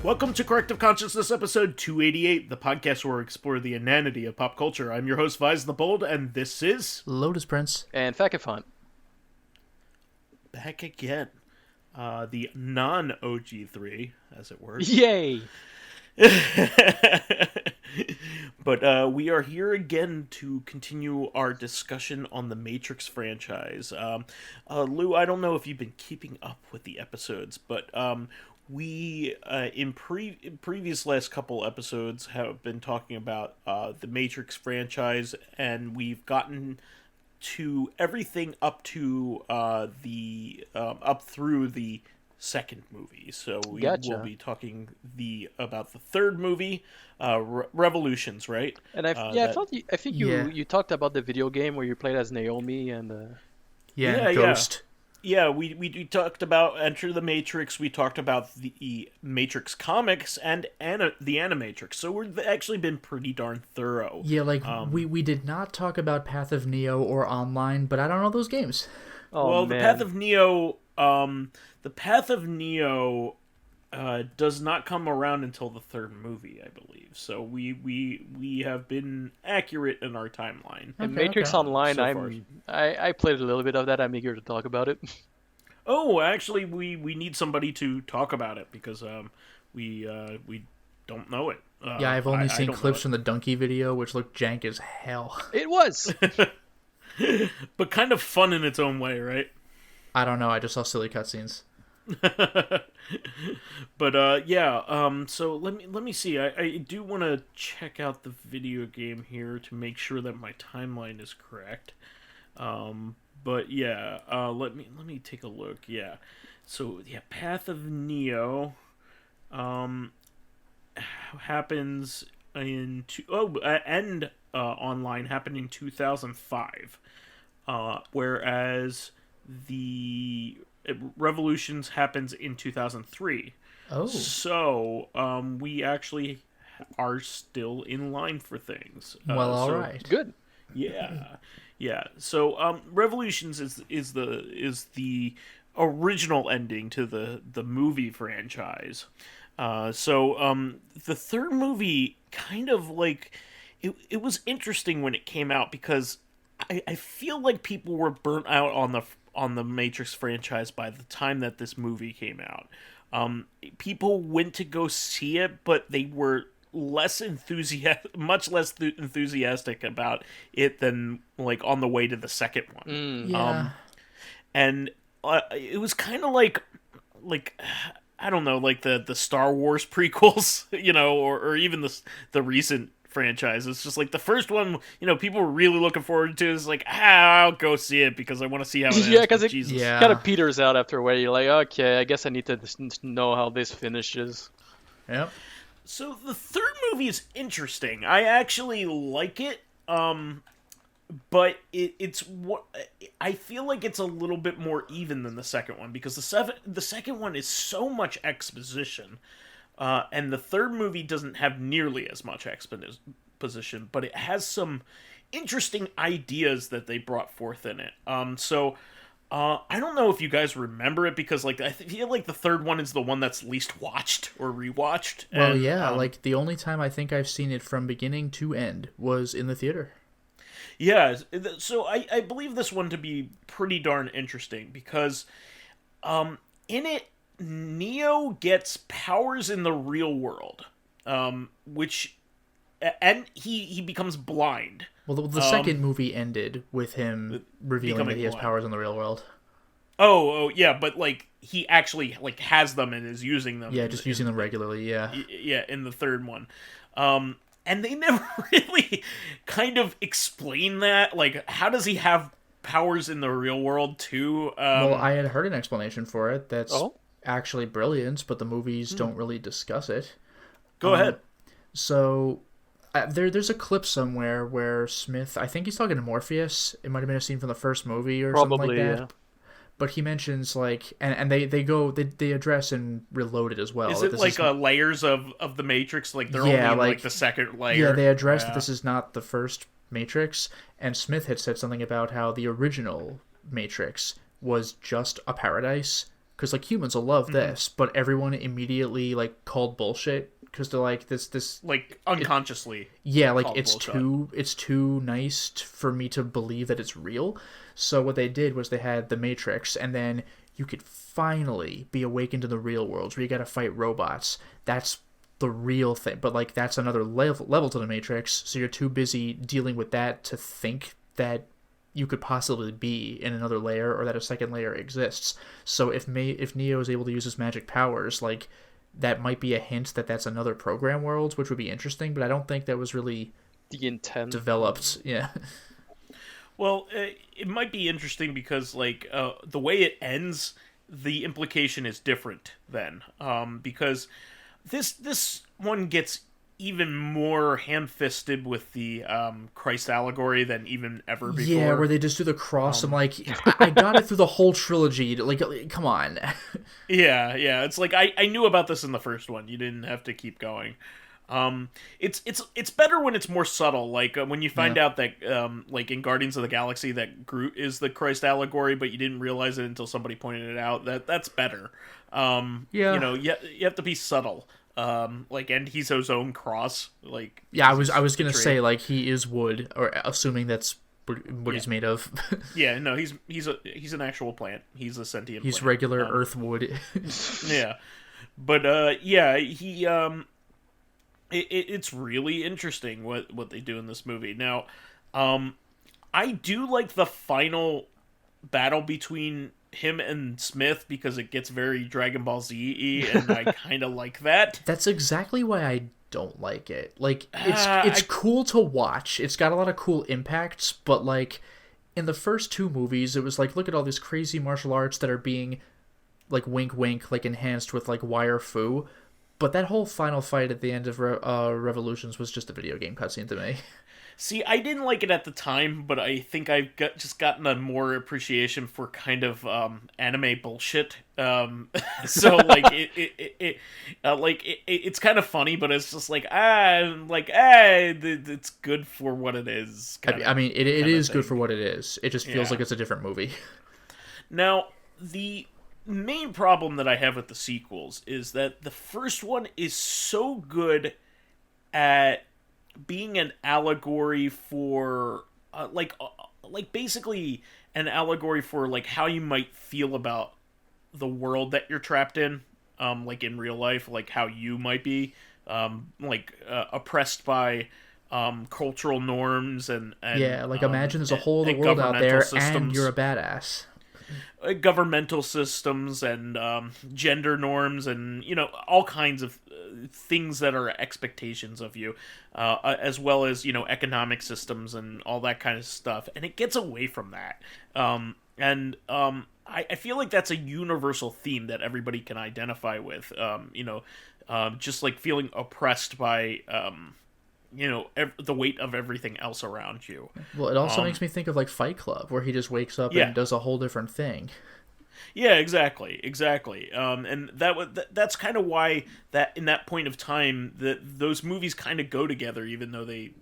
Welcome to Corrective Consciousness, episode 288, the podcast where we explore the inanity of pop culture. I'm your host, vysethebold, and this is... Lotus Prince. And Fakafon. Back again. The non-OG3, as it were. Yay! But we are here again to continue our discussion on the Matrix franchise. Lou, I don't know if you've been keeping up with the episodes, but... we, in previous last couple episodes, have been talking about the Matrix franchise, and we've gotten to everything up to up through the second movie. So we will be talking about the third movie, Revolutions, right? And I think you talked about the video game where you played as Naomi and Ghost. Yeah, we talked about Enter the Matrix, we talked about the Matrix comics, and the Animatrix, so we've actually been pretty darn thorough. Yeah, we did not talk about Path of Neo or Online, but I don't know those games. Oh, well, man. The Path of Neo does not come around until the third movie, I believe. So we have been accurate in our timeline. And Matrix Online, so I played a little bit of that. I'm eager to talk about it. Oh, actually, we need somebody to talk about it because we don't know it. I've only seen clips from the Donkey video, which looked jank as hell. It was, but kind of fun in its own way, right? I don't know. I just saw silly cutscenes. But so let me see. I do want to check out the video game here to make sure that my timeline is correct. But yeah, let me take a look. Yeah, so yeah, Path of Neo happens in Online happened in 2005, whereas the Revolutions happens in 2003. Oh. So, we actually are still in line for things. All right. Good. Yeah. Yeah. So, Revolutions is the original ending to the movie franchise. The third movie kind of it was interesting when it came out because I feel like people were burnt out on the Matrix franchise by the time that this movie came out. People went to go see it, but they were much less enthusiastic about it than on the way to the second one. Yeah. And it was kind of like I don't know, like the Star Wars prequels, or even the recent franchise. It's just like the first one, people were really looking forward to. It's like, I'll go see it because I want to see how it ends. Yeah, because it kind of peters out after a while. You're like, okay, I guess I need to know how this finishes. Yep. So the third movie is interesting. I actually like it, but it's what I feel like it's a little bit more even than the second one because the second one is so much exposition. And the third movie doesn't have nearly as much exposition, but it has some interesting ideas that they brought forth in it. I don't know if you guys remember it because, I feel like the third one is the one that's least watched or rewatched. Well, the only time I think I've seen it from beginning to end was in the theater. Yeah, so I believe this one to be pretty darn interesting because in it, Neo gets powers in the real world, and he becomes blind. Well, the second movie ended with him revealing that he has powers in the real world. Oh, yeah, but he actually has them and is using them. Yeah, just using them regularly. Yeah. Yeah, in the third one, and they never really kind of explain that. How does he have powers in the real world too? Well, I had heard an explanation for it. That's actually brilliant, but the movies don't really discuss it. Go ahead. So there's a clip somewhere where Smith, I think he's talking to Morpheus. It might have been a scene from the first movie or something like that. Yeah. But he mentions and they address and Reloaded as well. Is it layers of the Matrix? They're only the second layer. Yeah, they address that this is not the first Matrix, and Smith had said something about how the original Matrix was just a paradise because like humans will love this, but everyone immediately like called bullshit because they're like this like unconsciously. Like it's too nice for me to believe that it's real. So what they did was they had the Matrix, and then you could finally be awakened to the real world where you got to fight robots. That's the real thing, but like that's another level to the Matrix. So you're too busy dealing with that to think that you could possibly be in another layer or that a second layer exists. So if Neo is able to use his magic powers, like that might be a hint that that's another program world, which would be interesting. But I don't think that was really the intent developed. Yeah. Well, it might be interesting because like the way it ends, the implication is different then, because this one gets even more ham-fisted with the Christ allegory than even ever before. Yeah, where they just do the cross. I'm like, I got it through the whole trilogy. Like, come on. Yeah. It's like I knew about this in the first one. You didn't have to keep going. It's better when it's more subtle. Like when you find out that like in Guardians of the Galaxy that Groot is the Christ allegory, but you didn't realize it until somebody pointed it out. That's better. You know, you have to be subtle. Like, and he's his own cross. Like, yeah, I was gonna say like he is wood, or assuming that's what he's made of. Yeah, no, he's an actual plant. He's a sentient. He's plant. regular earth wood. Yeah, but yeah, he it's really interesting what they do in this movie. Now, I do like the final battle between him and Smith because it gets very Dragon Ball Z-y, and I kind of like that. That's exactly why I don't like it. Like, it's cool to watch. It's got a lot of cool impacts, but like in the first two movies, it was like, look at all these crazy martial arts that are being like wink wink, like enhanced with like wire fu. But that whole final fight at the end of Revolutions was just a video game cutscene to me. See, I didn't like it at the time, but I think I've just gotten a more appreciation for kind of anime bullshit. So like it's kind of funny, but it's just like it's good for what it is. I mean, it is good for what it is. It just feels like it's a different movie. Now, the main problem that I have with the sequels is that the first one is so good at being an allegory for like basically an allegory for like how you might feel about the world that you're trapped in, like in real life, like how you might be oppressed by cultural norms and yeah, like imagine there's a whole other world out there systems. And you're a badass. Governmental systems and gender norms and, you know, all kinds of things that are expectations of you, as well as, you know, economic systems and all that kind of stuff. And it gets away from that. I feel like that's a universal theme that everybody can identify with, just like feeling oppressed by you know, the weight of everything else around you. Well, it also makes me think of like Fight Club, where he just wakes up and does a whole different thing. Yeah, exactly. And that's kind of why that in that point of time that those movies kind of go together, even though they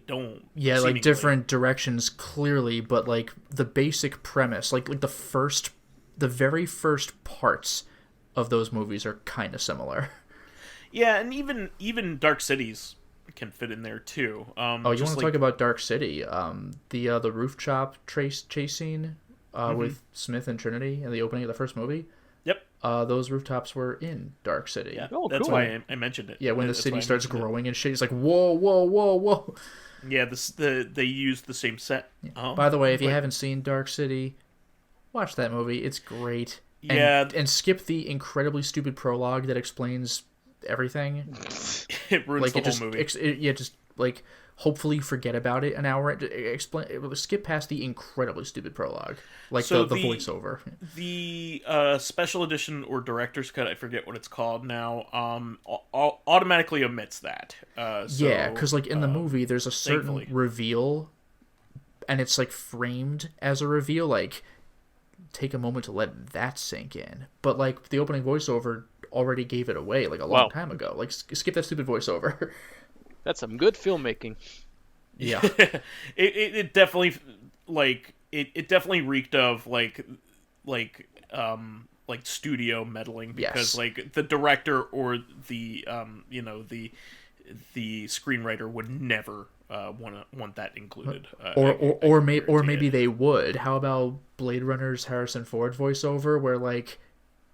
don't. Yeah, seemingly. Like different directions clearly, but like the basic premise, like the very first parts of those movies are kind of similar. Yeah, and even Dark Cities can fit in there too. You want to talk about Dark City? The rooftop chase scene with Smith and Trinity in the opening of the first movie. Yep. Those rooftops were in Dark City. Yeah, that's cool. Why I mentioned it. Yeah, when the city starts growing and shit, it's like whoa. Yeah, they used the same set. Yeah. By the way, if you haven't seen Dark City, watch that movie. It's great. And skip the incredibly stupid prologue that explains everything. It ruins the whole movie. Just like hopefully forget about it an hour. Skip past the incredibly stupid prologue, like the voiceover. The special edition or director's cut, I forget what it's called now. Automatically omits that. Yeah, because like in the movie, there's a certain reveal, and it's like framed as a reveal. Like, take a moment to let that sink in. But like the opening voiceover already gave it away like a long time ago. Like, skip that stupid voiceover. That's some good filmmaking. Yeah. it definitely it definitely reeked of like like studio meddling, because Yes. like the director or the the screenwriter would never want that included. Or maybe they would. How about Blade Runner's Harrison Ford voiceover, where like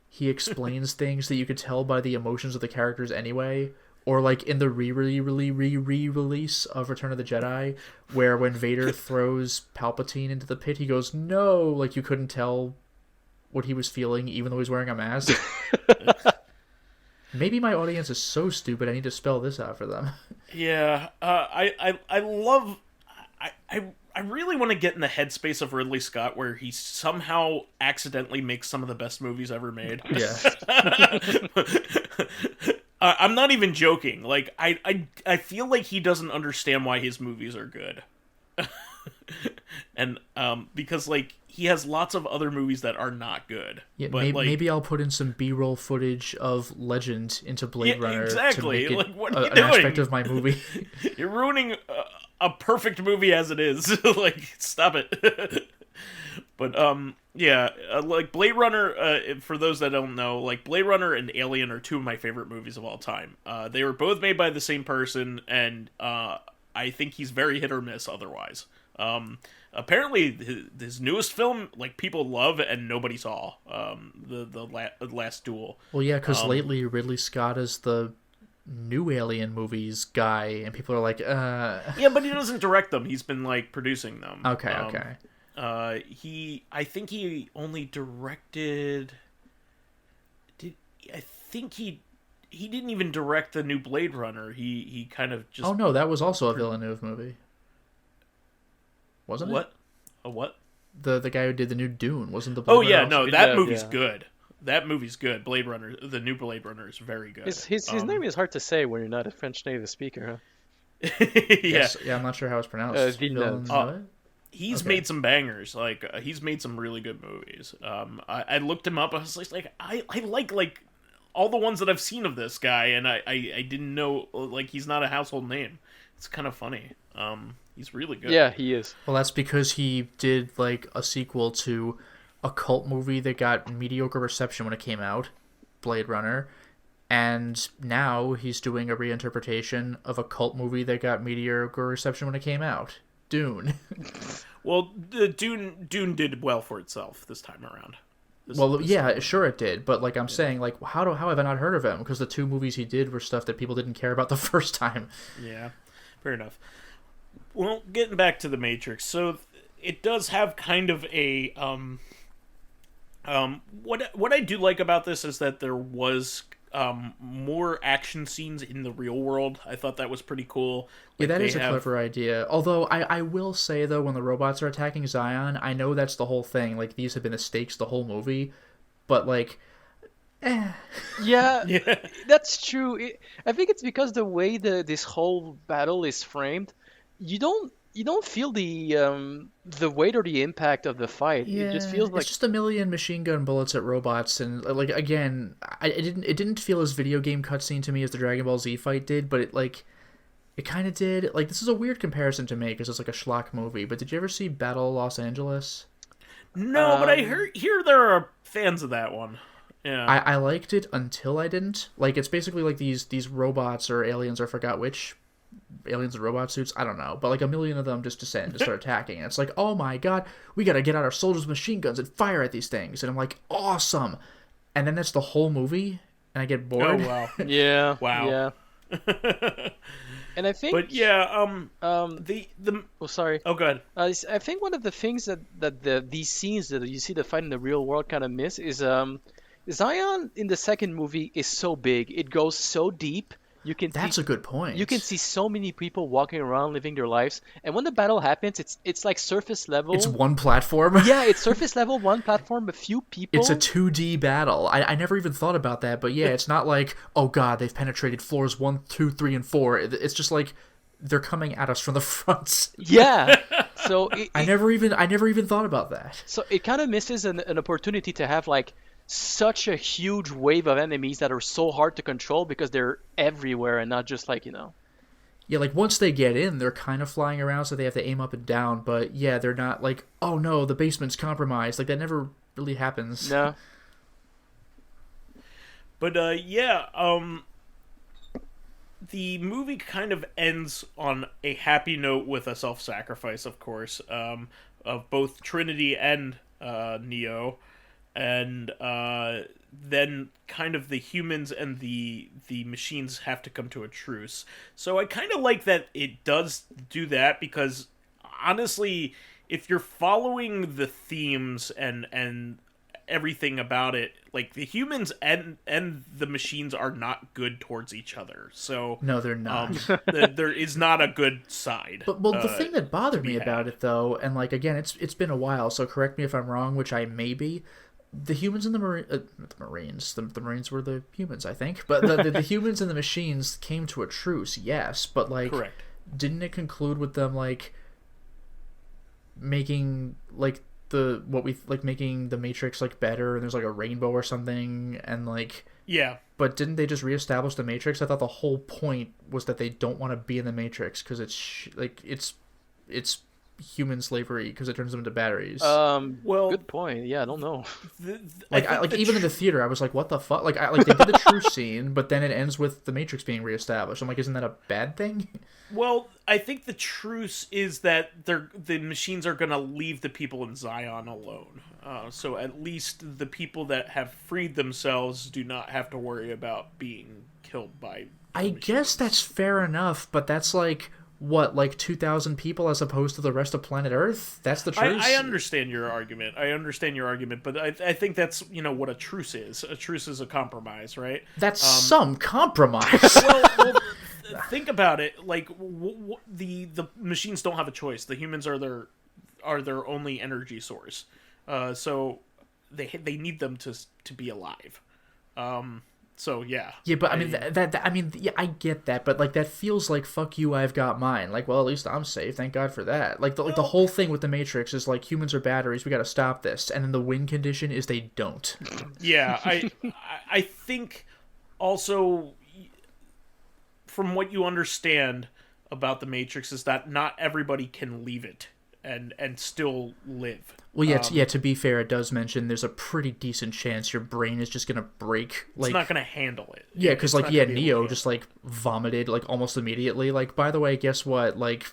he explains things that you could tell by the emotions of the characters anyway? Or like in the re-release of Return of the Jedi, where when Vader throws Palpatine into the pit, he goes, "No!" Like you couldn't tell what he was feeling, even though he's wearing a mask. Maybe my audience is so stupid I need to spell this out for them. Yeah, I love. I really want to get in the headspace of Ridley Scott, where he somehow accidentally makes some of the best movies ever made. Yeah. I'm not even joking. Like, I feel like he doesn't understand why his movies are good. And because like he has lots of other movies that are not good. Yeah, but maybe I'll put in some B-roll footage of Legend into Blade Runner exactly. to make it like, what are you an doing? aspect of my movie. You're ruining a perfect movie as it is. Like, stop it. But yeah, like Blade Runner. For those that don't know, like Blade Runner and Alien are two of my favorite movies of all time. They were both made by the same person, and I think he's very hit or miss otherwise. Apparently, his newest film, like people love and nobody saw. The Last Duel. Well, yeah, because lately Ridley Scott is the new Alien movies guy, and people are like, Yeah, but he doesn't direct them. He's been like producing them. Okay. I think he only directed. I think he didn't even direct the new Blade Runner. He kind of just. Oh no, that was also a Villeneuve movie. Wasn't it? A what? The guy who did the new Dune wasn't the. Blade Runner also? No, that movie's good. That movie's good. Blade Runner, the new Blade Runner is very good. His name is hard to say when you're not a French native speaker, huh? Yeah, I'm not sure how it's pronounced. He's made some bangers. Like he's made some really good movies. I looked him up. I was like I like all the ones that I've seen of this guy, and I didn't know like he's not a household name. It's kind of funny. He's really good. Yeah, he is. Well, that's because he did like a sequel to a cult movie that got mediocre reception when it came out, Blade Runner, and now he's doing a reinterpretation of a cult movie that got mediocre reception when it came out, Dune. Well, Dune did well for itself this time around. Sure it did, but like I'm saying, like how have I not heard of him? Because the two movies he did were stuff that people didn't care about the first time. Yeah, fair enough. Well, getting back to the Matrix, so it does have kind of a what I do like about this is that there was more action scenes in the real world. I thought that was pretty cool. Like, yeah, that is a clever idea. Although I will say though, when the robots are attacking Zion, I know that's the whole thing. Like these have been the stakes the whole movie, but like. Yeah, that's true. I think it's because the way this whole battle is framed, you don't feel the weight or the impact of the fight. Yeah, it just feels like it's just a million machine gun bullets at robots, and like again, it didn't feel as video game cutscene to me as the Dragon Ball Z fight did, but it kind of did. Like this is a weird comparison to make because it's like a schlock movie. But did you ever see Battle Los Angeles? No, but I hear there are fans of that one. Yeah. I liked it until I didn't. Like it's basically like these robots or aliens, I forgot which aliens in robot suits, I don't know, but like a million of them just descend and start attacking, and it's like, oh my god, we gotta get out our soldiers with machine guns and fire at these things, and I'm like, awesome, and then that's the whole movie, and I get bored. Oh wow. Yeah. Wow. Yeah. And I think, but yeah, oh sorry. Oh, go ahead. I think one of the things that these scenes that you see the fight in the real world kind of miss is Zion in the second movie is so big, it goes so deep. That's a good point. You can see so many people walking around living their lives, and when the battle happens, it's like surface level. It's one platform. Yeah, it's surface level, one platform, a few people. It's a 2D battle. I never even thought about that, but yeah, it's not like, oh god, they've penetrated floors 1, 2, 3, and 4. It's just like they're coming at us from the front. Yeah. So I never even thought about that. So it kind of misses an opportunity to have like such a huge wave of enemies that are so hard to control because they're everywhere and not just like, Yeah, like once they get in, they're kind of flying around, so they have to aim up and down, but yeah, they're not like, oh no, the basement's compromised. Like that never really happens. No. But yeah, the movie kind of ends on a happy note with a self-sacrifice, of course, of both Trinity and Neo, and then kind of the humans and the machines have to come to a truce. So I kind of like that it does do that, because honestly, if you're following the themes and everything about it, like, the humans and the machines are not good towards each other. So no, they're not. There is not a good side. But the thing that bothered me about had. it, though, and like again, it's been a while, so correct me if I'm wrong, which I may be. The humans and the Marines, the Marines were the humans, I think, but the humans and the machines came to a truce, yes, but like, correct. Didn't it conclude with them like making like making the Matrix like better, and there's like a rainbow or something, and like, Yeah. but didn't they just reestablish the Matrix? I thought the whole point was that they don't want to be in the Matrix because it's human slavery because it turns them into batteries. Well, good point. Yeah, I don't know. Even in the theater, I was like, "What the fuck?" Like they did the truce scene, but then it ends with the Matrix being reestablished. I'm like, isn't that a bad thing? Well, I think the truce is that the machines are going to leave the people in Zion alone. So at least the people that have freed themselves do not have to worry about being killed by I guess that's fair enough, but that's like, what, like 2,000 people as opposed to the rest of planet Earth? That's the truce? I understand your argument. But I think that's, what a truce is. A truce is a compromise, right? That's some compromise. well, think about it. Like, the machines don't have a choice. The humans are their only energy source. So they need them to be alive. So yeah. Yeah, but I mean, yeah, I get that, but like that feels like, fuck you, I've got mine. Like, well, at least I'm safe. Thank God for that. Like the whole thing with the Matrix is like, humans are batteries. We got to stop this, and then the win condition is they don't. Yeah, I think also, from what you understand about the Matrix, is that not everybody can leave it and still live. Well, yeah. To be fair, it does mention there's a pretty decent chance your brain is just gonna break. Like, it's not gonna handle it. Yeah, because like, yeah, Neo just like vomited like almost immediately. Like, by the way, guess what? Like,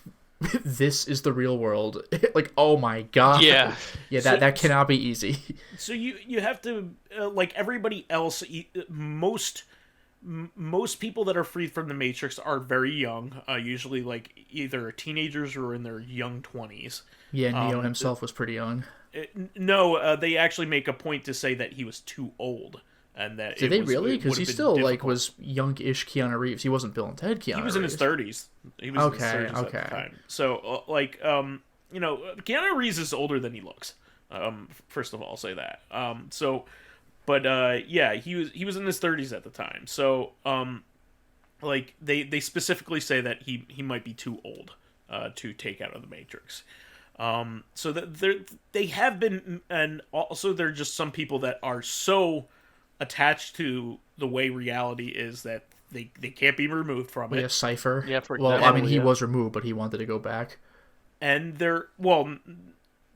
this is the real world. Like, oh my god. Yeah. Yeah. That cannot be easy. So you have to like everybody else. Most people that are freed from the Matrix are very young, usually like either teenagers or in their young 20s. Yeah, Neo himself was pretty young. No, they actually make a point to say that he was too old, and that did they really? Because he still difficult. Like was young-ish Keanu Reeves. He wasn't Bill and Ted Keanu. He was in his 30s. He was in his 30s at the time. So Keanu Reeves is older than he looks. First of all, I'll say that. Yeah, he was in his 30s at the time. So, like they specifically say that he might be too old to take out of the Matrix. So that they have been, and also there are just some people that are so attached to the way reality is that they can't be removed from it. Yeah, Cypher. Yeah, for example, well, I mean, he was removed, but he wanted to go back. And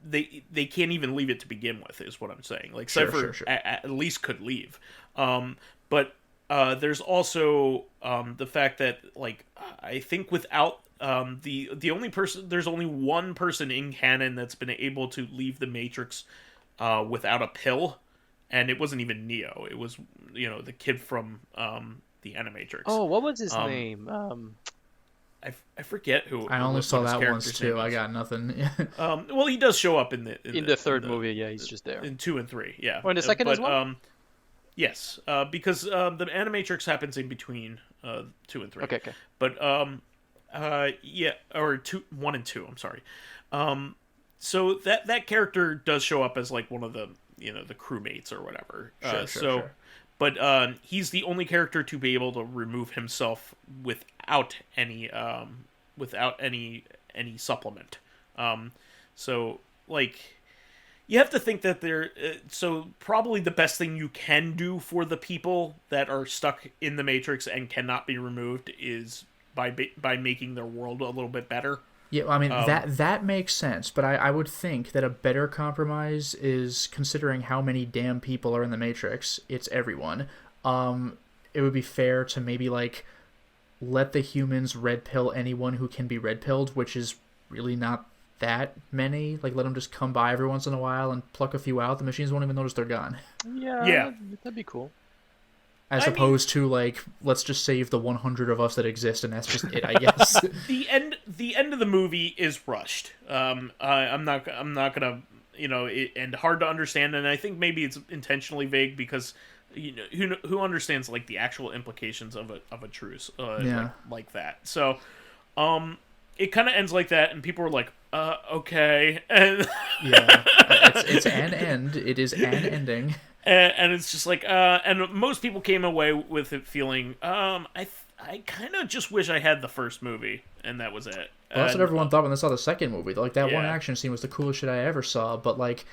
they can't even leave it to begin with, is what I'm saying. Like, Cypher sure. At least could leave. But there's also the fact that, like, I think without there's only one person in canon that's been able to leave the Matrix without a pill, and it wasn't even Neo. It was, the kid from the Animatrix. Oh, what was his name? I forget who. I only saw that once too. I got nothing. Well, he does show up in the third movie. Yeah, he's just there. In 2 and 3. Yeah. Or in the second as well. Yes, because the Animatrix happens in between 2 and 3. Okay. But yeah, or 1 and 2. I'm sorry. So that character does show up as like one of the the crewmates or whatever. Sure. But he's the only character to be able to remove himself without any supplement. So like, you have to think that so probably the best thing you can do for the people that are stuck in the Matrix and cannot be removed is by making their world a little bit better. Yeah, I mean, that makes sense, but I would think that a better compromise is, considering how many damn people are in the Matrix, it's everyone, it would be fair to maybe like let the humans red pill anyone who can be red pilled, which is really not that many. Like, let them just come by every once in a while and pluck a few out. The machines won't even notice they're gone. Yeah, that'd be cool. As opposed to like, let's just save the 100 of us that exist, and that's just it, I guess. the end of the movie is rushed. I'm not gonna, and hard to understand, and I think maybe it's intentionally vague because, who understands like the actual implications of a truce, like that. So, it kind of ends like that, and people are like, okay, and it's an end. It is an ending. And it's just like, and most people came away with it feeling, I kind of just wish I had the first movie, and that was it. Well, that's what everyone thought when they saw the second movie. Like, that one action scene was the coolest shit I ever saw, but like,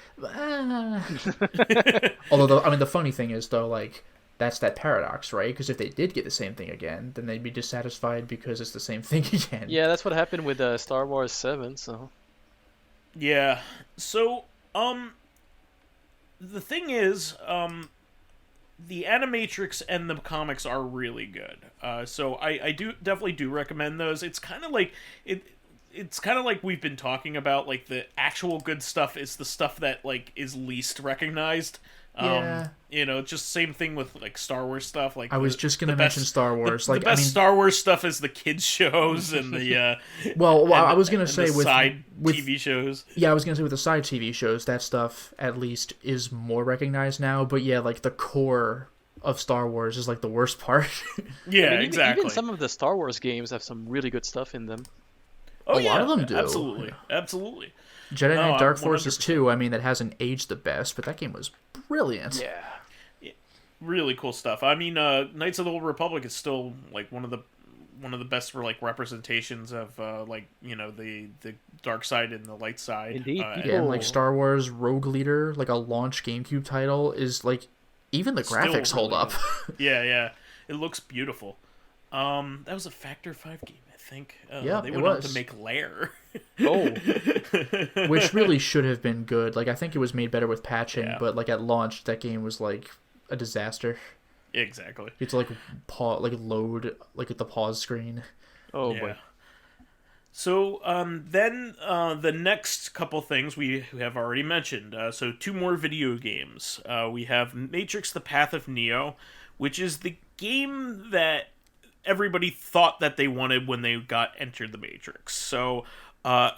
although, the funny thing is, though, like, that's that paradox, right? Because if they did get the same thing again, then they'd be dissatisfied because it's the same thing again. Yeah, that's what happened with Star Wars 7, so... Yeah, so, the thing is, the Animatrix and the comics are really good. So I definitely do recommend those. It's kind of like it's kind of like we've been talking about. Like, the actual good stuff is the stuff that like is least recognized. Just same thing with like Star Wars stuff. Like, I was just gonna mention Star Wars. The best Star Wars stuff is the kids shows and the I was gonna say with TV shows. Yeah, I was gonna say with the side TV shows, that stuff at least is more recognized now. But yeah, like the core of Star Wars is like the worst part. Yeah, exactly. Even some of the Star Wars games have some really good stuff in them. A lot of them do. Absolutely. Jedi Knight Dark Forces 2, that hasn't aged the best, but that game was brilliant. Yeah. Really cool stuff. Knights of the Old Republic is still like one of the best for like representations of the dark side and the light side. Indeed. And like Star Wars Rogue Leader, like a launch GameCube title, is like even the graphics hold up. Yeah. It looks beautiful. That was a Factor 5 game, I think. They went on to make Lair. Which really should have been good. Like, I think it was made better with patching, but like at launch, that game was like a disaster. Exactly. It's like load like at the pause screen. Oh boy. So then the next couple things we have already mentioned. So 2 more video games. We have Matrix: The Path of Neo, which is the game that everybody thought that they wanted when they entered the Matrix. So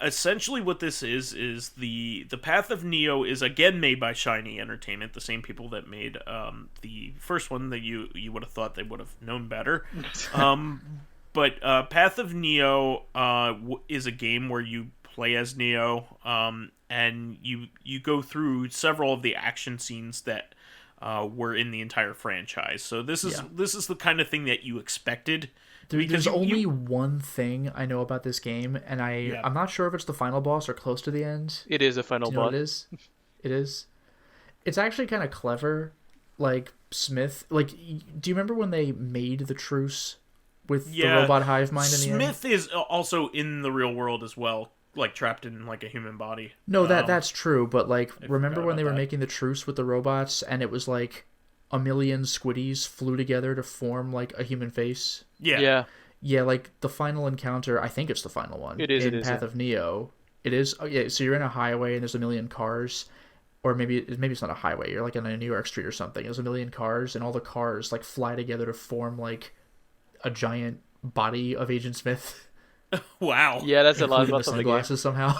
essentially what this is the Path of Neo is again made by Shiny Entertainment, the same people that made the first one that you would have thought they would have known better. But Path of Neo is a game where you play as Neo, and you go through several of the action scenes that were in the entire franchise. So this is the kind of thing that you expected. There's only one thing I know about this game, and I'm not sure if it's the final boss or close to the end. It is a final boss. What it is? It is. It's actually kind of clever. Like, Smith, like, do you remember when they made the truce with the robot hive mind in the end? Smith is also in the real world as well, like trapped in like a human body. No, that's true, but like, remember when they were making the truce with the robots, and it was like a million squiddies flew together to form like a human face? Yeah. Like the final encounter, I think it's the final one. It is. In Path of Neo. It is. Oh, yeah. So you're in a highway and there's a million cars, or maybe it's not a highway. You're like on a New York street or something. There's a million cars, and all the cars like fly together to form like a giant body of Agent Smith. Wow. Yeah, that's a lot of sunglasses somehow.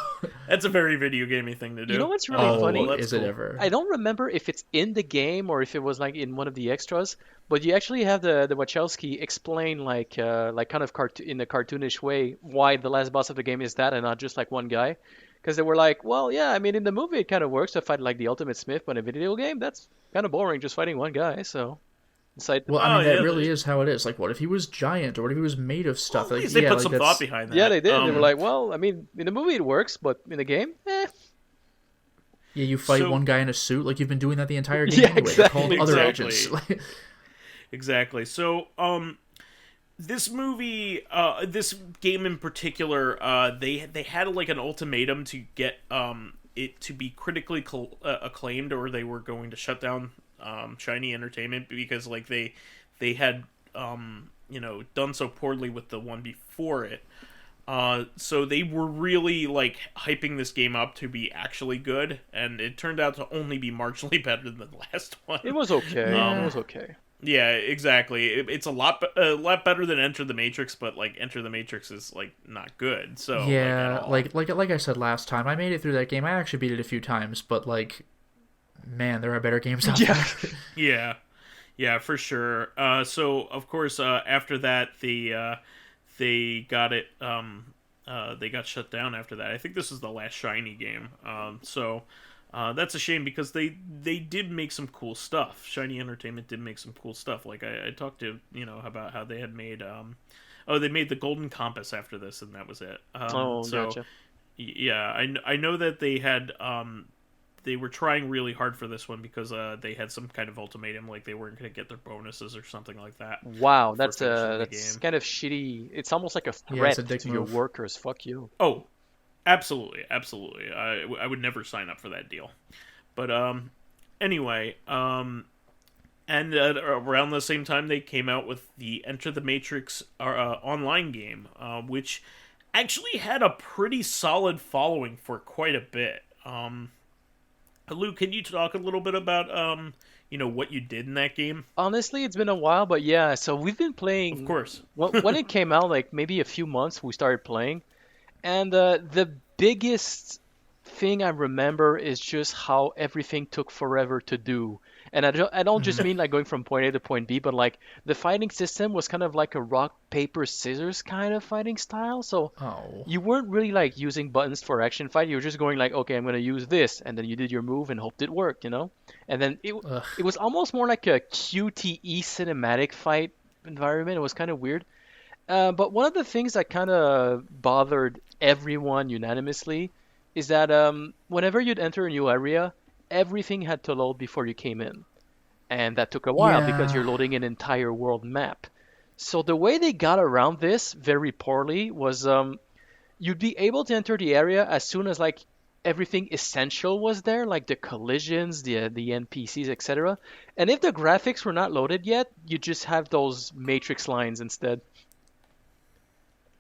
That's a very video gamey thing to do. You know what's really funny? Is it ever? I don't remember if it's in the game or if it was like in one of the extras, but you actually have the Wachowski explain like kind of in a cartoonish way why the last boss of the game is that and not just like one guy. Because they were like, well, yeah, in the movie it kind of works to fight like the Ultimate Smith, but in a video game that's kind of boring just fighting one guy. So. Well, that really is how it is. Like, what if he was giant, or what if he was made of stuff? Well, they put some thought behind that. Yeah, they did. They were like, well, in the movie it works, but in the game, Yeah, you fight one guy in a suit. Like, you've been doing that the entire game anyway. Exactly. They're called other agents. Exactly. So, this movie, this game in particular, they had like an ultimatum to get it to be critically acclaimed, or they were going to shut down Shiny Entertainment, because like they had done so poorly with the one before it. So they were really like hyping this game up to be actually good, and it turned out to only be marginally better than the last one. It was okay. It was okay. Yeah, exactly. It's a lot better than Enter the Matrix, but like Enter the Matrix is like not good. So yeah, like I said last time, I made it through that game. I actually beat it a few times, but like, man, there are better games out there. Yeah, for sure. So of course, after that, they got it. They got shut down after that. I think this is the last Shiny game. So that's a shame, because they did make some cool stuff. Shiny Entertainment did make some cool stuff. Like I talked to about how they had made. They made the Golden Compass after this, and that was it. Gotcha. Yeah, I know that they had. They were trying really hard for this one, because they had some kind of ultimatum, like they weren't going to get their bonuses or something like that. Wow, that's kind of shitty. It's almost like a threat to your workers. Fuck you. Oh, absolutely. I would never sign up for that deal. But anyway, and around the same time, they came out with the Enter the Matrix online game, which actually had a pretty solid following for quite a bit. Lou, can you talk a little bit about what you did in that game? Honestly, it's been a while, but yeah. So we've been playing. Of course. When it came out, like maybe a few months, we started playing, and the biggest thing I remember is just how everything took forever to do. And I don't just mean like going from point A to point B, but like the fighting system was kind of like a rock, paper, scissors kind of fighting style. So you weren't really like using buttons for action fight. You were just going like, okay, I'm going to use this. And then you did your move and hoped it worked, And then it was almost more like a QTE cinematic fight environment. It was kind of weird. But one of the things that kind of bothered everyone unanimously is that whenever you'd enter a new area, everything had to load before you came in. And that took a while because you're loading an entire world map. So the way they got around this very poorly was you'd be able to enter the area as soon as like everything essential was there, like the collisions, the NPCs, etc. And if the graphics were not loaded yet, you just have those matrix lines instead.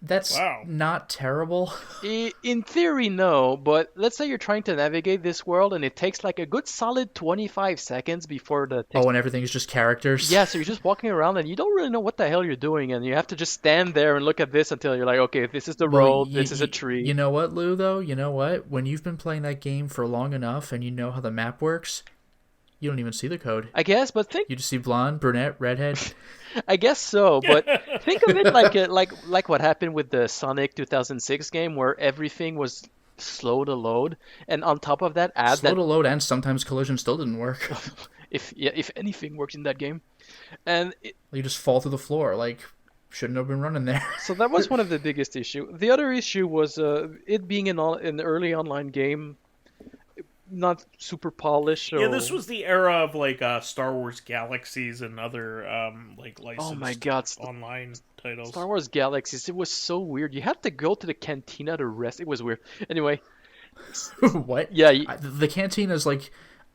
That's not terrible. In theory, no, but let's say you're trying to navigate this world and it takes like a good solid 25 seconds before the text... and everything's just characters? Yeah, so you're just walking around and you don't really know what the hell you're doing, and you have to just stand there and look at this until you're like, okay, this is the road, this is a tree. You know what, Lou, though? You know what? When you've been playing that game for long enough and you know how the map works, you don't even see the code. I guess, but you just see blonde, brunette, redhead. I guess so, but think of it like what happened with the Sonic 2006 game, where everything was slow to load, and on top of that, slow to load, and sometimes collision still didn't work. if anything worked in that game, and you just fall through the floor, like shouldn't have been running there. So that was one of the biggest issue. The other issue was it being an early online game. Not super polished. So... Yeah, this was the era of like Star Wars Galaxies and other like licensed online titles. Star Wars Galaxies, it was so weird. You had to go to the cantina to rest. It was weird. Anyway. What? Yeah. The cantina is like,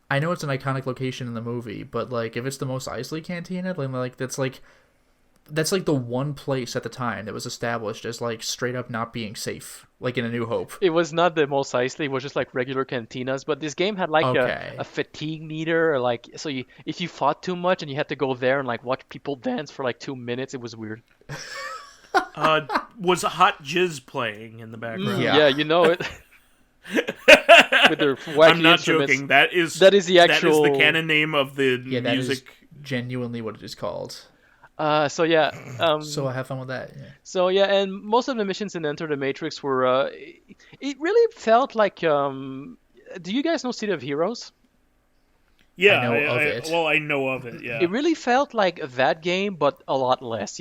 I know it's an iconic location in the movie, but like if it's the Mos Eisley cantina, like that's like the one place at the time that was established as like straight up not being safe, like in A New Hope. It was not the Mos Eisley, it was just like regular cantinas, but this game had like a fatigue meter, or like, so if you fought too much and you had to go there and like watch people dance for like 2 minutes, it was weird. Was Hot Jizz playing in the background? Yeah, you know it. With their wacky I'm not instruments. joking. That is the actual. That is the canon name of the music. That is genuinely what it is called. So yeah. So I have fun with that. Yeah. So yeah, and most of the missions in Enter the Matrix were. It really felt like. Do you guys know City of Heroes? Yeah, I know of it. Well, I know of it. Yeah. It really felt like that game, but a lot less.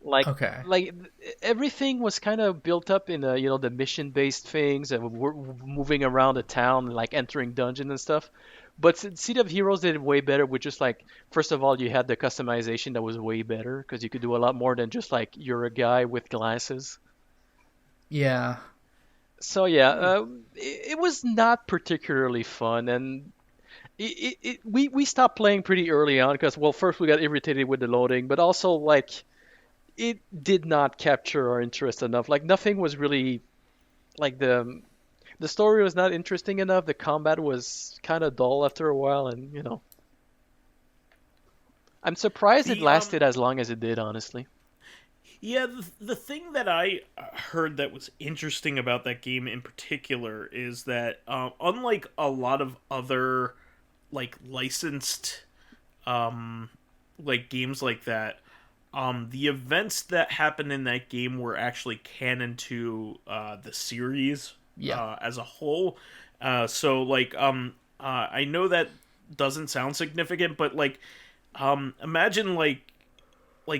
Like everything was kind of built up in the mission-based things, and we're moving around the town and like entering dungeons and stuff. But City of Heroes did it way better with just like, first of all, you had the customization that was way better because you could do a lot more than just like you're a guy with glasses. Yeah. So yeah, it was not particularly fun, and we stopped playing pretty early on because, well, first we got irritated with the loading, but also like it did not capture our interest enough. Like nothing was really like the story was not interesting enough. The combat was kind of dull after a while, and I'm surprised it lasted as long as it did, honestly. Yeah, the thing that I heard that was interesting about that game in particular is that unlike a lot of other like licensed like games like that, the events that happened in that game were actually canon to the series as a whole. So like I know that doesn't sound significant, but like imagine like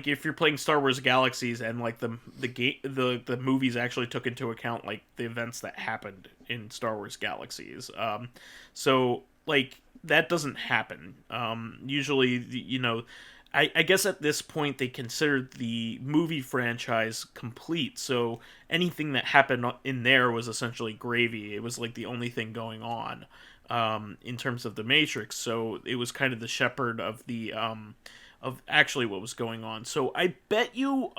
if you're playing Star Wars Galaxies and like the movies actually took into account like the events that happened in Star Wars Galaxies. So like that doesn't happen. Usually, I guess at this point they considered the movie franchise complete. So anything that happened in there was essentially gravy. It was like the only thing going on in terms of the Matrix. So it was kind of the shepherd of the of actually what was going on. So I bet you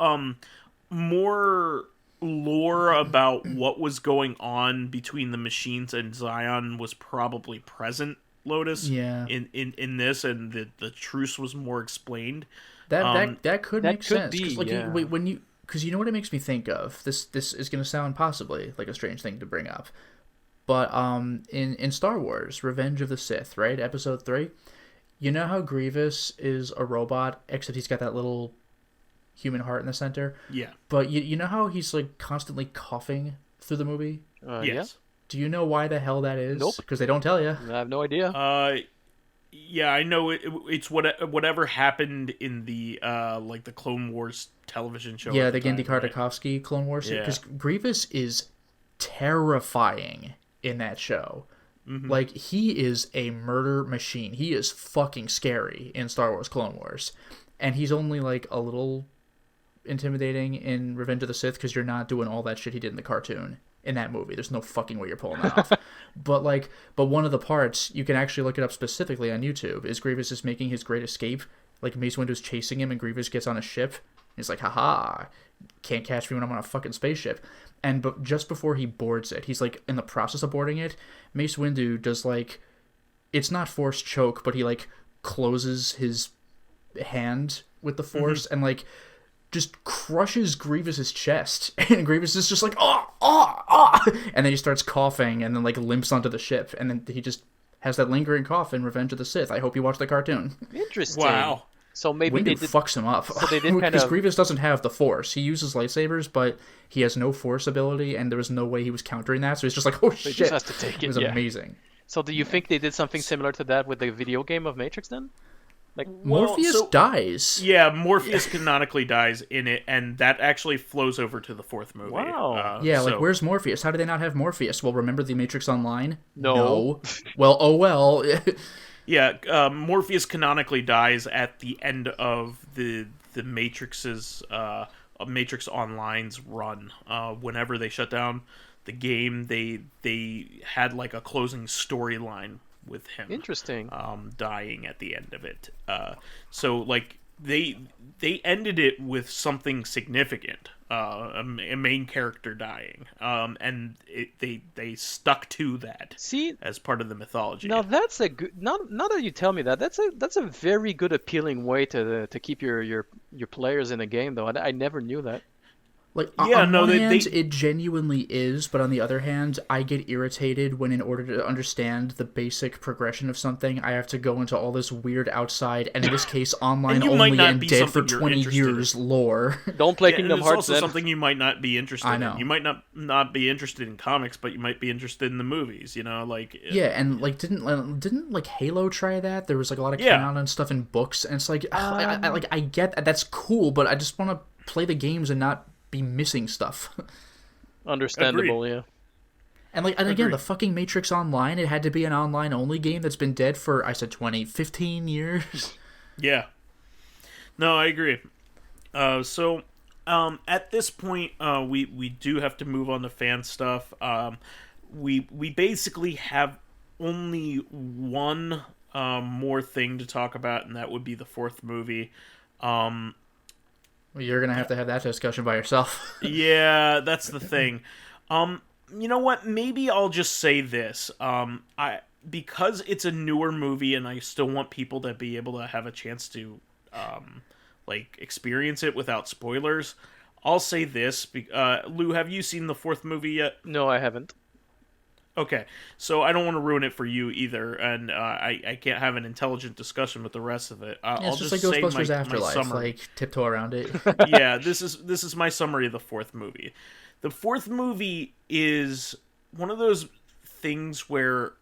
more lore about what was going on between the machines and Zion was probably present, Lotus. Yeah. In this, and the truce was more explained. That could make sense be, like yeah. when you because you know what it makes me think of. This is going to sound possibly like a strange thing to bring up, but in Star Wars Revenge of the Sith, right, episode 3, you know how Grievous is a robot, except he's got that little human heart in the center? Yeah. But you know how he's like constantly coughing through the movie? Yes. Do you know why the hell that is? Nope. Because they don't tell you. I have no idea. Yeah, I know it's whatever happened in the like the Clone Wars television show. Yeah, the Gendy Tartakovsky Clone Wars. Yeah. Because Grievous is terrifying in that show. Mm-hmm. Like, he is a murder machine. He is fucking scary in Star Wars Clone Wars. And he's only, like, a little intimidating in Revenge of the Sith because you're not doing all that shit he did in the cartoon in that movie. There's no fucking way you're pulling that off. But one of the parts, you can actually look it up specifically on YouTube, is Grievous is making his great escape. Like, Mace Windu's chasing him and Grievous gets on a ship. He's like, haha, can't catch me when I'm on a fucking spaceship. But just before he boards it, he's like in the process of boarding it, Mace Windu does like, it's not force choke, but he like closes his hand with the force and like just crushes Grievous's chest. And Grievous is just like, and then he starts coughing and then like limps onto the ship. And then he just has that lingering cough in Revenge of the Sith. I hope you watch the cartoon. Interesting. Wow. So maybe Windu fucks him up. So they did kind because of... Grievous doesn't have the Force. He uses lightsabers, but he has no Force ability, and there was no way he was countering that. So he's just like, oh shit! He just has to take it. It was amazing. So do you think they did something similar to that with the video game of Matrix then? Like Morpheus dies. Yeah, Morpheus canonically dies in it, and that actually flows over to the fourth movie. Wow. Like where's Morpheus? How did they not have Morpheus? Well, remember the Matrix Online? No. Well, oh well. Yeah, Morpheus canonically dies at the end of the Matrix's Matrix Online's run. Whenever they shut down the game, they had like a closing storyline with him. Interesting. Dying at the end of it. So like they ended it with something significant. A main character dying, and they stuck to that. See, as part of the mythology. Now that's a good. Now that you tell me that, that's a very good, appealing way to keep your players in a game. Though I never knew that. Like, on one hand, it genuinely is, but on the other hand, I get irritated when in order to understand the basic progression of something, I have to go into all this weird outside, and in this case, online only and dead for 20 years lore. Don't play Kingdom Hearts. It's also something you might not be interested I know. in. You might not be interested in comics, but you might be interested in the movies, like... Yeah, and, like, didn't like, Halo try that? There was, like, a lot of canon and stuff in books, and it's like, I get that, that's cool, but I just want to play the games and not be missing stuff. Understandable. Agreed. Yeah. And again, the fucking Matrix Online, it had to be an online only game that's been dead for 15 years. Yeah. No, I agree. So at this point, we do have to move on to fan stuff. We basically have only one more thing to talk about, and that would be the fourth movie. Well, you're gonna have to have that discussion by yourself. Yeah, that's the thing. You know what? Maybe I'll just say this. Because it's a newer movie, and I still want people to be able to have a chance to experience it without spoilers. I'll say this. Lou, have you seen the fourth movie yet? No, I haven't. Okay, so I don't want to ruin it for you either, and I can't have an intelligent discussion with the rest of it. I'll it's just like say Ghostbusters my Afterlife, summary. like tiptoe around it. Yeah, this is my summary of the fourth movie. The fourth movie is one of those things where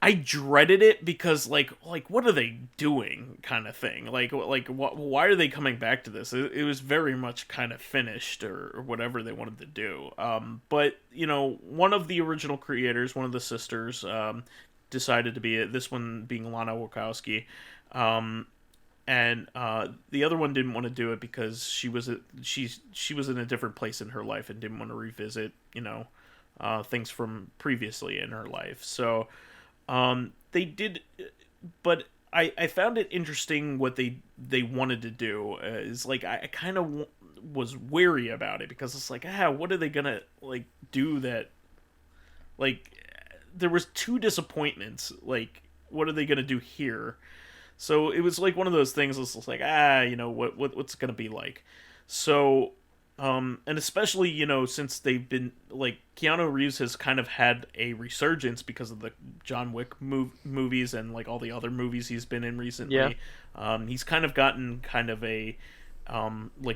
I dreaded it because like what are they doing kind of thing. Why are they coming back to this? It was very much kind of finished or whatever they wanted to do. But one of the original creators, one of the sisters, decided to be it. This one being Lana Wachowski. And the other one didn't want to do it because she was in a different place in her life and didn't want to revisit things from previously in her life. So they did, but I found it interesting what they wanted to do. Is like I kind of was wary about it because it's like what are they gonna do that there was two disappointments. Like what are they gonna do here? So it was like one of those things. It's just like what's it gonna be like. So and especially since they've been Keanu Reeves has kind of had a resurgence because of the John Wick movies and all the other movies he's been in recently. Yeah. He's kind of gotten kind of a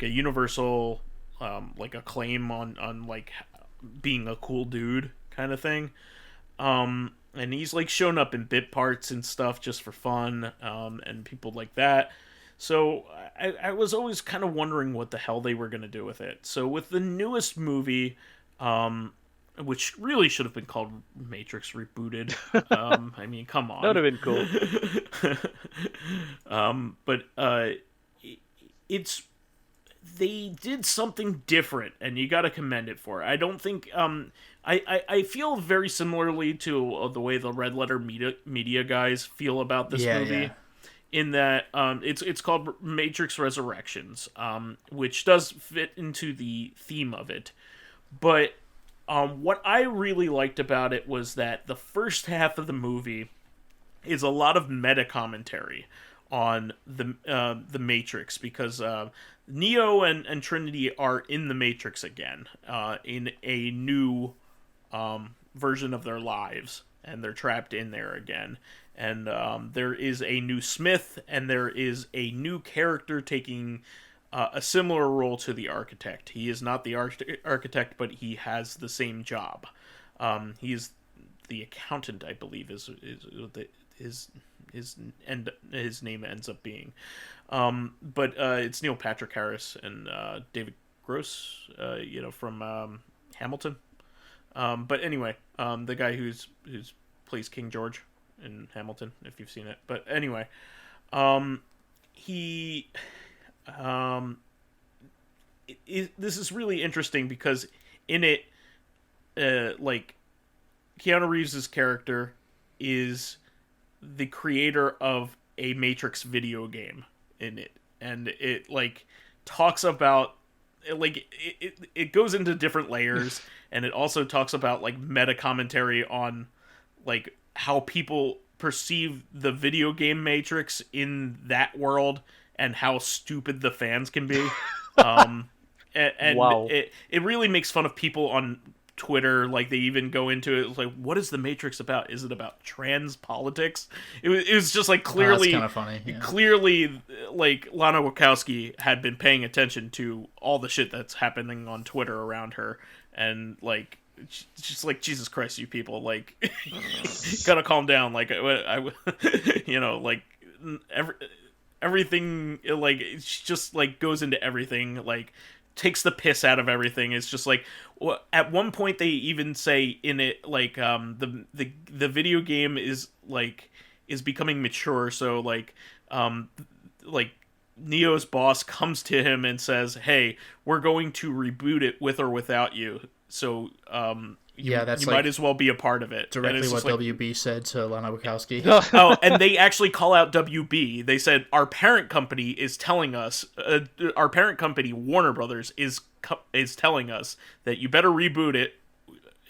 universal acclaim on being a cool dude kind of thing. And he's shown up in bit parts and stuff just for fun, and people like that. So I was always kind of wondering what the hell they were going to do with it. So with the newest movie, which really should have been called Matrix Rebooted. I mean, come on. That would have been cool. But it's they did something different, and you got to commend it for it. I don't think I feel very similarly to the way the Red Letter Media guys feel about this movie. Yeah. In that it's called Matrix Resurrections, which does fit into the theme of it. But what I really liked about it was that the first half of the movie is a lot of meta commentary on the Matrix, because Neo and Trinity are in the Matrix again, in a new version of their lives, and they're trapped in there again. And there is a new Smith, and there is a new character taking a similar role to the Architect. He is not the Architect, but he has the same job. He is the Accountant, I believe, is his name ends up being. But it's Neil Patrick Harris and David Gross, from Hamilton. But anyway, the guy who's plays King George in Hamilton, if you've seen it. But anyway, this is really interesting because in it, Keanu Reeves' character is the creator of a Matrix video game in it, and it talks about it goes into different layers, and it also talks about meta commentary on how people perceive the video game Matrix in that world and how stupid the fans can be. And wow. It really makes fun of people on Twitter. They even go into it what is the Matrix about? Is it about trans politics? It was just clearly kind of funny. Yeah. Clearly Lana Wachowski had been paying attention to all the shit that's happening on Twitter around her, and just Jesus Christ, you people, gotta calm down. Everything, it's just goes into everything, takes the piss out of everything. It's just at one point they even say in it the video game is becoming mature, so Neo's boss comes to him and says, hey, we're going to reboot it with or without you. So that's you might as well be a part of it. Directly what WB said to Lana Wachowski. Oh, and they actually call out WB. They said, our parent company is telling us, our parent company, Warner Brothers, is telling us that you better reboot it,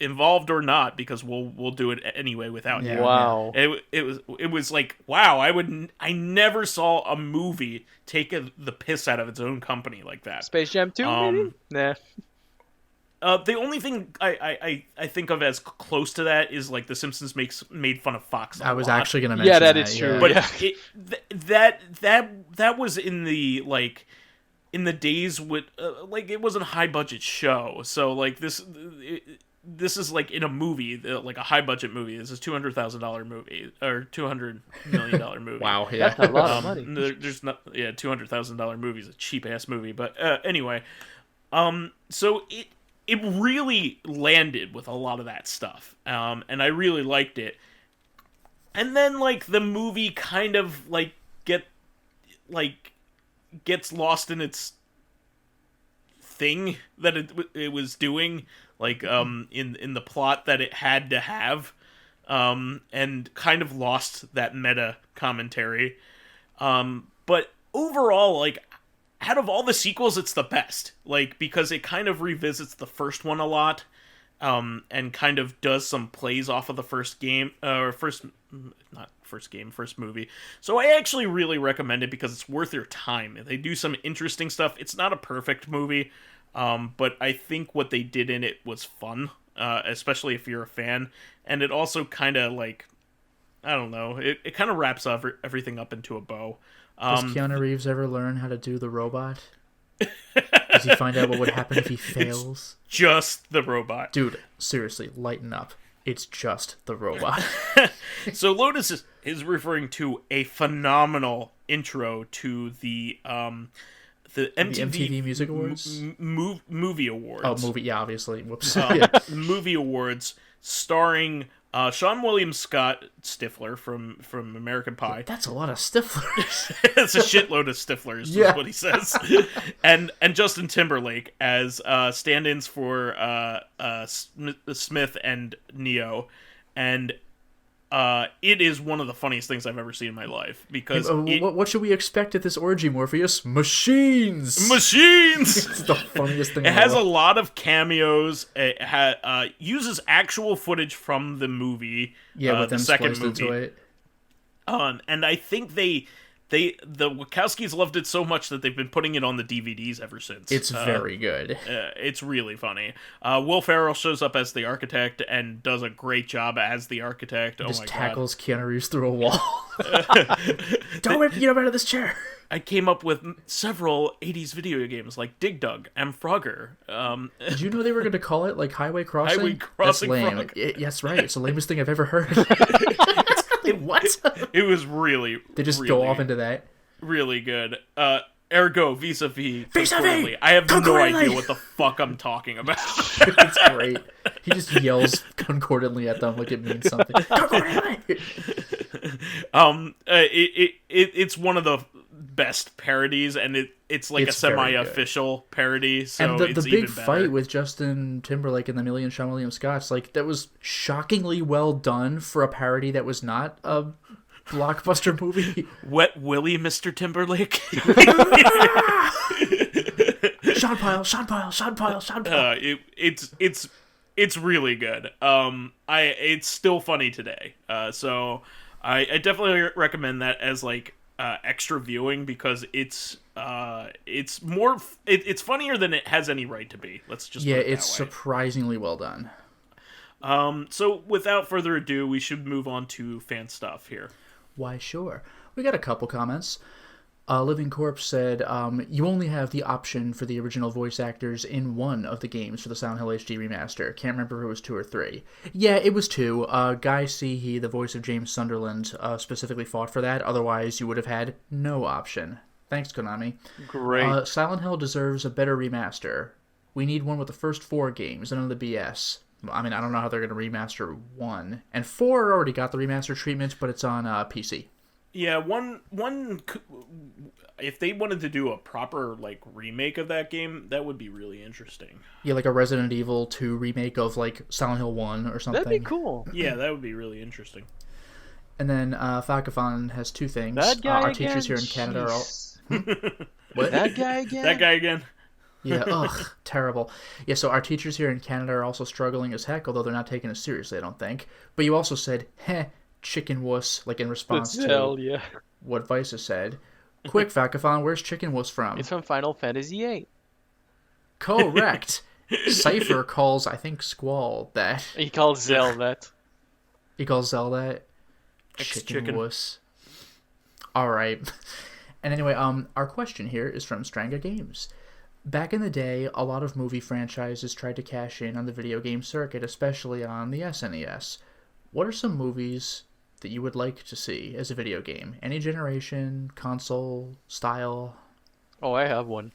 involved or not, because we'll do it anyway without you. Wow. It was like, wow, I never saw a movie take the piss out of its own company like that. Space Jam 2, maybe? Nah. The only thing I think of as close to that is like The Simpsons made fun of Fox a lot. I was actually going to mention that is true. But that was in the like in the days with like it was a high budget show, so like this is like in a movie, like a high budget movie. This is $200,000 movie or $200 million movie. Wow, yeah, that's a lot of money. There's not $200,000 movie is a cheap ass movie, but anyway, so it really landed with a lot of that stuff, and I really liked it. And then like the movie kind of like gets lost in its thing that it was doing, like in the plot that it had to have, and kind of lost that meta commentary. But overall, like out of all the sequels, it's the best, like because it kind of revisits the first one a lot, and kind of does some plays off of the first movie. So I actually really recommend it because it's worth your time. They do some interesting stuff. It's not a perfect movie, but I think what they did in it was fun, especially if you're a fan. And it also kind of like, I don't know, it kind of wraps everything up into a bow. Does Keanu Reeves ever learn how to do the robot? Does he find out what would happen if he fails? It's just the robot. Dude, seriously, lighten up. It's just the robot. So Lotus is referring to a phenomenal intro to the MTV Music Awards? Movie Awards. Oh, movie, yeah, obviously. Whoops. Movie Awards starring Sean William Scott Stifler from American Pie. That's a lot of Stiflers. It's a shitload of Stiflers, is what he says. and Justin Timberlake as stand-ins for Smith and Neo. And it is one of the funniest things I've ever seen in my life, because what should we expect at this orgy, Morpheus? Machines. It's the funniest thing. It has a lot of cameos. It uses actual footage from the movie. Yeah, but the then second spliced into movie. it. And I think the Wachowskis loved it so much that they've been putting it on the DVDs ever since. It's very good. It's really funny. Will Ferrell shows up as the architect and does a great job as the architect. Just tackles Keanu Reeves through a wall. Don't wait for you to get out of this chair. I came up with several 80s video games like Dig Dug and Frogger. Did you know they were going to call it like Highway Crossing? Highway Crossing. That's lame. Yes, right. It's the lamest thing I've ever heard. What? It was really. They just go off into that. Really good. Ergo vis-a-vis. Vis-a-vis. I have no idea what the fuck I'm talking about. It's great. He just yells concordantly at them like it means something. It's one of the best parodies, and it's like a semi-official parody. So and it's the big even better. fight with Justin Timberlake and the Million Sean William Scotts, like that was shockingly well done for a parody that was not a blockbuster movie. Wet Willie, Mr. Timberlake. Sean Pyle. It's really good. It's still funny today. So I definitely recommend that as like extra viewing, because it's funnier than it has any right to be. Let's just put it that it's way. surprisingly well done. So without further ado, we should move on to fan stuff here. Why, sure. We got a couple comments. Living Corpse said, you only have the option for the original voice actors in one of the games for the Silent Hill HD remaster. Can't remember if it was 2 or 3. Yeah, it was 2. Guy Seehee, the voice of James Sunderland, specifically fought for that. Otherwise, you would have had no option. Thanks, Konami. Great. Silent Hill deserves a better remaster. We need one with the first 4 games, none of the BS. I mean, I don't know how they're going to remaster 1. And 4 already got the remaster treatment, but it's on PC. Yeah, if they wanted to do a proper like remake of that game, that would be really interesting. Yeah, like a Resident Evil 2 remake of like Silent Hill 1 or something. That'd be cool. Yeah, that would be really interesting. And then Fakafon has two things. That guy our again? teachers here in Canada are all... What? That guy again? That guy again? Yeah, ugh, terrible. Yeah, so our teachers here in Canada are also struggling as heck, although they're not taking it seriously, I don't think. But you also said, heh, chicken wuss, like in response to what Vice has said. Quick, Fakafon, where's chicken wuss from? It's from Final Fantasy VIII. Correct. Cypher calls, I think, Squall that. He calls Zell that. He calls Zell that. Chicken wuss. Alright. And anyway, our question here is from Stranga Games. Back in the day, a lot of movie franchises tried to cash in on the video game circuit, especially on the SNES. What are some movies that you would like to see as a video game? Any generation, console, style? Oh, I have one.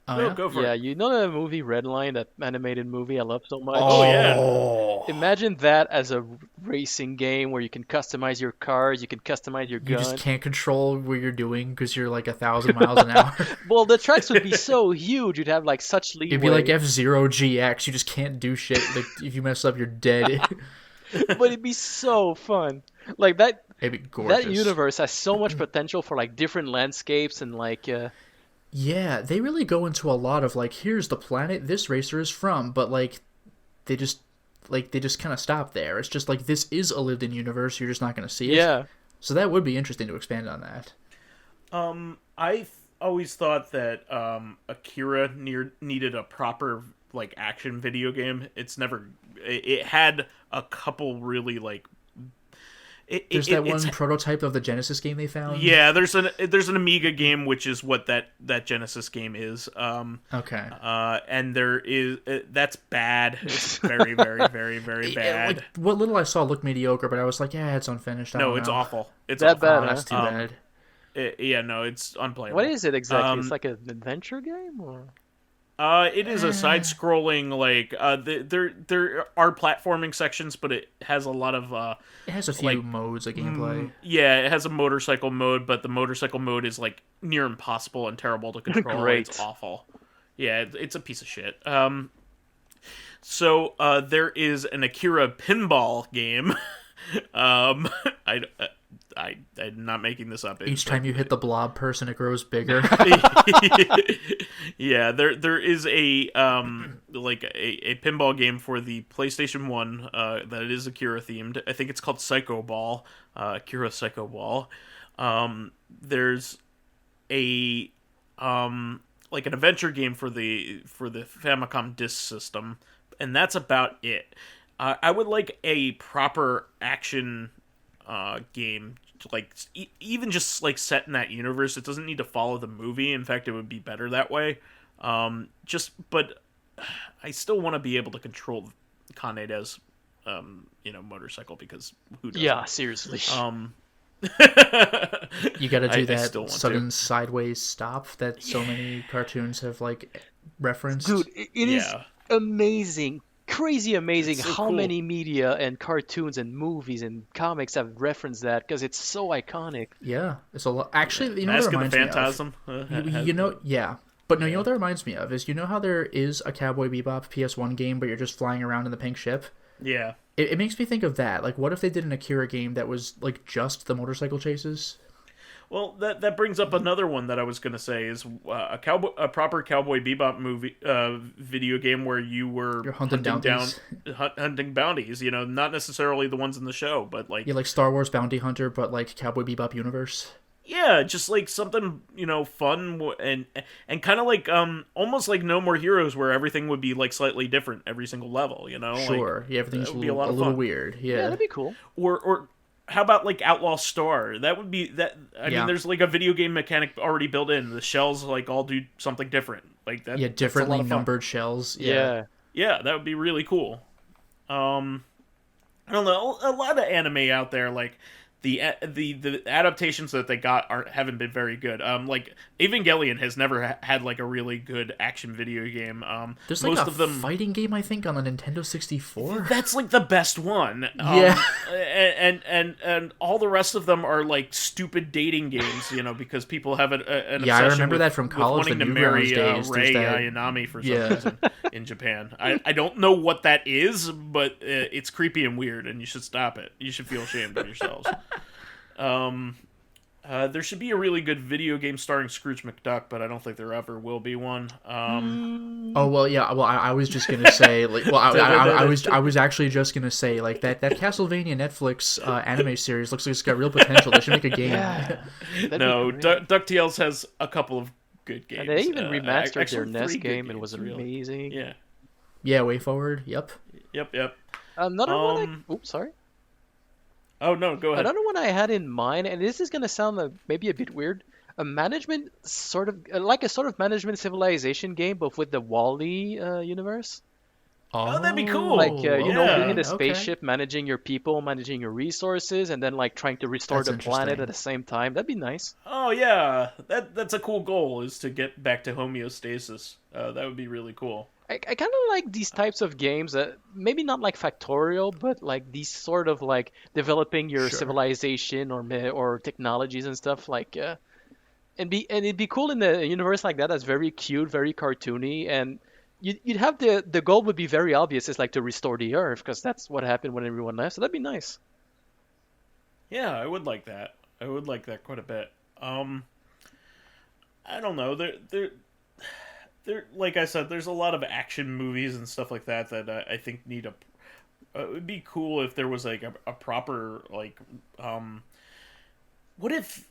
Go for it. Yeah, you know the movie Redline, that animated movie I love so much? Oh, yeah. Imagine that as a racing game where you can customize your cars, you can customize your gun. You just can't control what you're doing because you're like 1,000 miles an hour. Well, the tracks would be so huge, you'd have like such leeway. It'd be like F-Zero GX. You just can't do shit. Like, if you mess up, you're dead. But it'd be so fun. Like that. It'd be gorgeous. That universe has so much potential for like different landscapes and like. Yeah, they really go into a lot of like, here's the planet this racer is from, but like, they just kind of stop there. It's just like, this is a lived-in universe. You're just not going to see it. Yeah. So that would be interesting to expand on that. I always thought that Akira needed a proper like action video game. It had a couple really like. There's that one prototype of the Genesis game they found. Yeah, there's an Amiga game, which is what that Genesis game is. Okay. And there is that's bad. It's very, very, very, very bad. Like, what little I saw looked mediocre, but I was like, yeah, it's unfinished. No, it's awful. It's that awful. bad. That's too bad. No, it's unplayable. What is it exactly? It's like an adventure game, or? It is a side-scrolling, like, there are platforming sections, but it has a lot of, it has a few modes of gameplay. Yeah, it has a motorcycle mode, but the motorcycle mode is, like, near impossible and terrible to control. Great. It's awful. Yeah, it's a piece of shit. So, there is an Akira pinball game. I'm not making this up. Each time you hit the blob person, it grows bigger. Yeah, there is a a pinball game for the PlayStation 1 that is Akira themed. I think it's called Psycho Ball, Akira Psycho Ball. There's a like an adventure game for the Famicom Disk System, and that's about it. I would like a proper action game, like even just like set in that universe. It doesn't need to follow the movie. In fact, it would be better that way. But I still want to be able to control Kaneda's motorcycle, because who doesn't? Yeah, seriously. You got to do that sudden sideways stop that so many cartoons have like referenced. Dude, it is amazing. Crazy amazing so how cool. many media and cartoons and movies and comics have referenced that, because it's so iconic. Yeah, it's a lot. Actually, you know Mask what of that the reminds Phantasm. me of? You know, yeah. But no, you know what that reminds me of is, you know how there is a Cowboy Bebop PS1 game, but you're just flying around in the pink ship? Yeah. It makes me think of that. Like, what if they did an Akira game that was like just the motorcycle chases? Well, that brings up another one that I was going to say is a proper Cowboy Bebop movie video game where you're hunting bounties. You know, not necessarily the ones in the show, but like like Star Wars Bounty Hunter, but like Cowboy Bebop universe. Yeah, just like something fun and kind of like almost like No More Heroes, where everything would be like slightly different every single level. Sure, like, yeah, everything's a little weird. Yeah, that'd be cool. Or how about like Outlaw Star? That would be that. I mean, there's like a video game mechanic already built in. The shells like all do something different, like that. Yeah, differently numbered shells. Yeah, that would be really cool. I don't know, a lot of anime out there like the adaptations that they got haven't been very good. Like Evangelion has never had like a really good action video game. There's most like a of them fighting game, I think, on the Nintendo 64. That's like the best one. Yeah. And all the rest of them are like stupid dating games, because people have an obsession. Yeah, I remember that from college. Wanting The to marry days, Rei that... Ayanami for some reason in Japan. I don't know what that is, but it's creepy and weird, and you should stop it. You should feel ashamed of yourselves. There should be a really good video game starring Scrooge McDuck, but I don't think there ever will be one. Oh well, yeah. Well, I was just gonna say, like, well, I was actually just gonna say, like, that Castlevania Netflix anime series looks like it's got real potential. They should make a game. Yeah. No, DuckTales has a couple of good games. And they even remastered their NES game and it was amazing. Yeah. Yeah, Way Forward. Yep. Another one. Oops, sorry. Oh no, go ahead. Another one I had in mind, and this is gonna sound maybe a bit weird. A management sort of like a sort of management civilization game, but with the Wall-E universe. Oh, that'd be cool. Like being in a spaceship, managing your people, managing your resources, and then like trying to restore the planet at the same time. That'd be nice. Oh yeah, that's a cool goal, is to get back to homeostasis. That would be really cool. I kind of like these types of games that maybe not like Factorial, but like these sort of like developing your civilization or technologies and stuff like. And it'd be cool in a universe like that that's very cute, very cartoony, and you'd have the goal would be very obvious. It's like to restore the Earth, because that's what happened when everyone left. So that'd be nice. Yeah, I would like that. I would like that quite a bit. I don't know. There, like I said, there's a lot of action movies and stuff like that I think need a. It would be cool if there was like a proper like. What if,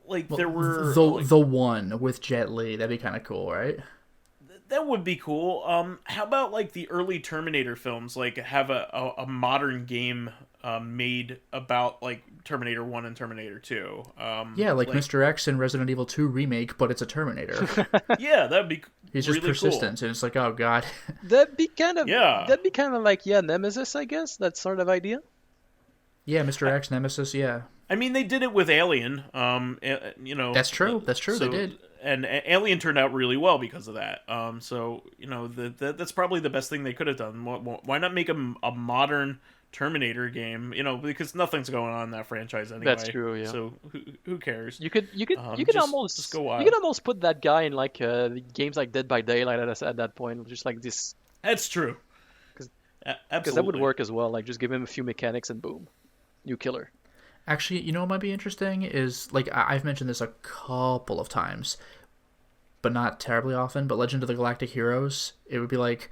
like, there were the one with Jet Li? That'd be kind of cool, right? That would be cool. How about like the early Terminator films? Like have a modern game made about like Terminator 1 and Terminator 2. Yeah, like Mr. X and Resident Evil 2 remake, but it's a Terminator. Yeah, that'd be. He's just really persistent, cool. And it's like, oh god. That'd be kind of like Nemesis, I guess. That sort of idea. Yeah, Mr. X, Nemesis. Yeah. I mean, they did it with Alien. That's true. That's true. They did. And Alien turned out really well because of that. So that's probably the best thing they could have done. Why not make a modern Terminator game? Because nothing's going on in that franchise anyway. That's true. Yeah. So who cares? You could almost go wild. You could almost put that guy in like games like Dead by Daylight at that point, just like this. That's true. Because absolutely, that would work as well. Like just give him a few mechanics and boom, new killer. Actually, what might be interesting is, like, I've mentioned this a couple of times, but not terribly often, but Legend of the Galactic Heroes, it would be like,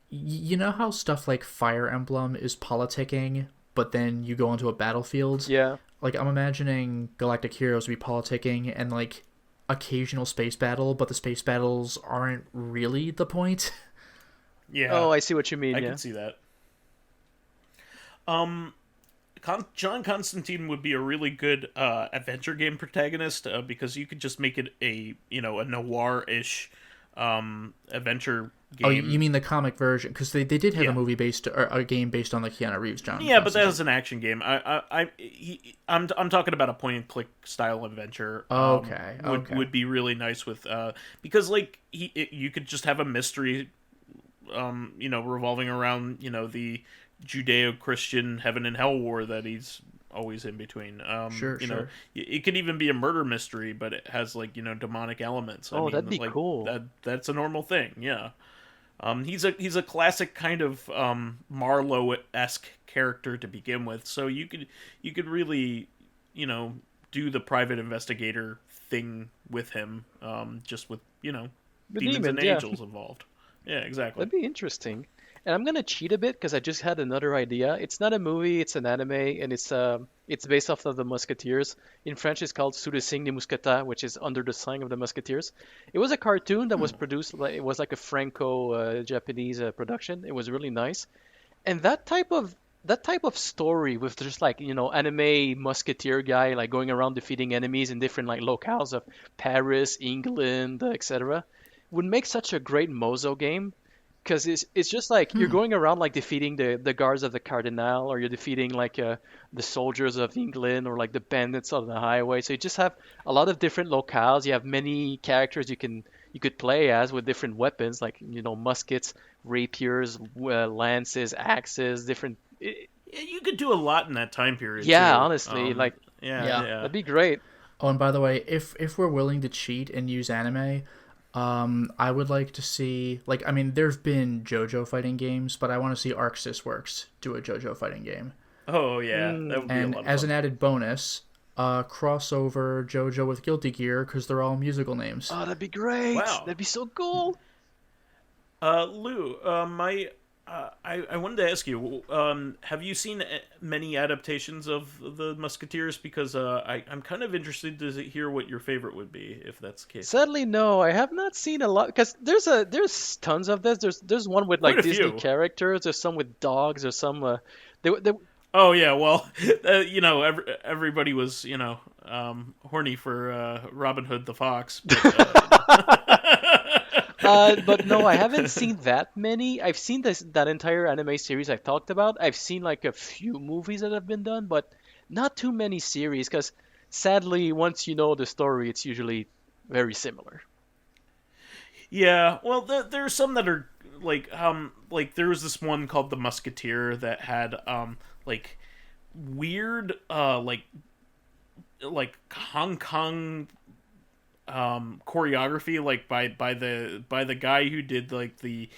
you know how stuff like Fire Emblem is politicking, but then you go onto a battlefield? Yeah. Like, I'm imagining Galactic Heroes would be politicking and, like, occasional space battle, but the space battles aren't really the point. Yeah. Oh, I see what you mean. I can see that. John Constantine would be a really good adventure game protagonist because you could just make it a noir-ish adventure game. Oh, you mean the comic version? Because they did have a movie or a game based on the Keanu Reeves John. Yeah, but that was an action game. I'm talking about a point-and-click style adventure. Okay. Would be really nice with because like you could just have a mystery, revolving around the Judeo-Christian heaven and hell war that he's always in between. Sure. It could even be a murder mystery, but it has like demonic elements. That'd be cool. That's a normal thing. Yeah. He's a classic kind of Marlowe-esque character to begin with, so you could really do the private investigator thing with him, just with demons and angels involved. Yeah, exactly. That'd be interesting. And I'm gonna cheat a bit because I just had another idea. It's not a movie; it's an anime, and it's based off of the Musketeers. In French, it's called Sous le signe des mousquetaires, which is under the sign of the Musketeers. It was a cartoon that was produced. It was like a Franco-Japanese production. It was really nice, and that type of story with just like anime musketeer guy like going around defeating enemies in different like locales of Paris, England, etc. would make such a great Mozo game. because it's just like you're going around like defeating the guards of the Cardinal, or you're defeating like the soldiers of England, or like the bandits on the highway. So you just have a lot of different locales. You have many characters you could play as with different weapons, like muskets, rapiers, lances, axes, different. Yeah, you could do a lot in that time period. Yeah, too. honestly, yeah, that'd be great. Oh, and by the way, if we're willing to cheat and use anime, I would like to see, like, I mean, there've been JoJo fighting games, but I want to see Arc Sys Works do a JoJo fighting game. Oh yeah, that would be And a lot of as fun. an added bonus, crossover JoJo with Guilty Gear because they're all musical names. Oh, that'd be great. Wow. That'd be so cool. Lou, I wanted to ask you, have you seen many adaptations of the Musketeers? Because I'm kind of interested to hear what your favorite would be, if that's the case. Sadly, no, I have not seen a lot because there's tons of this. There's one with like Quite a Disney few. characters. There's some with dogs. There's some. They Oh yeah, well, everybody was horny for Robin Hood the Fox. but no, I haven't seen that many. I've seen that entire anime series I've talked about. I've seen like a few movies that have been done, but not too many series because sadly, once you know the story, it's usually very similar. Yeah, well, there's some that are like there was this one called The Musketeer that had like weird like Hong Kong choreography, like by the guy who did like the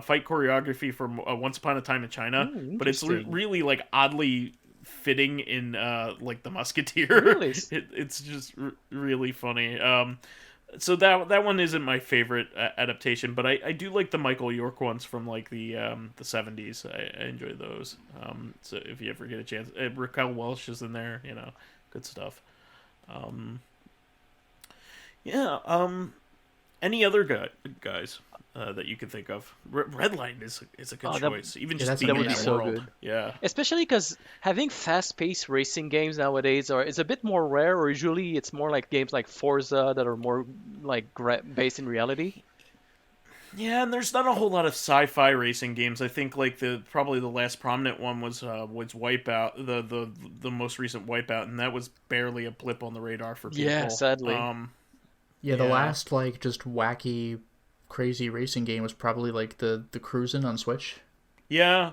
fight choreography for Once Upon a Time in China, but it's Interesting. really like oddly fitting in like The Musketeer. Really? It's just really funny. So that one isn't my favorite adaptation, but I do like the Michael York ones from like the 70s. I enjoy those. So if you ever get a chance, Raquel Welch is in there. Good stuff. Yeah. Any other guys that you can think of? Redline is a good choice. Even just being that in would be that so world. good. Yeah. Especially because having fast-paced racing games nowadays is a bit more rare, or usually it's more like games like Forza that are more like based in reality. Yeah, and there's not a whole lot of sci-fi racing games. I think like probably the last prominent one was Wipeout, the most recent Wipeout, and that was barely a blip on the radar for people. Yeah, sadly. Yeah, the Yeah. last like just wacky, crazy racing game was probably like the Cruisin' on Switch. Yeah,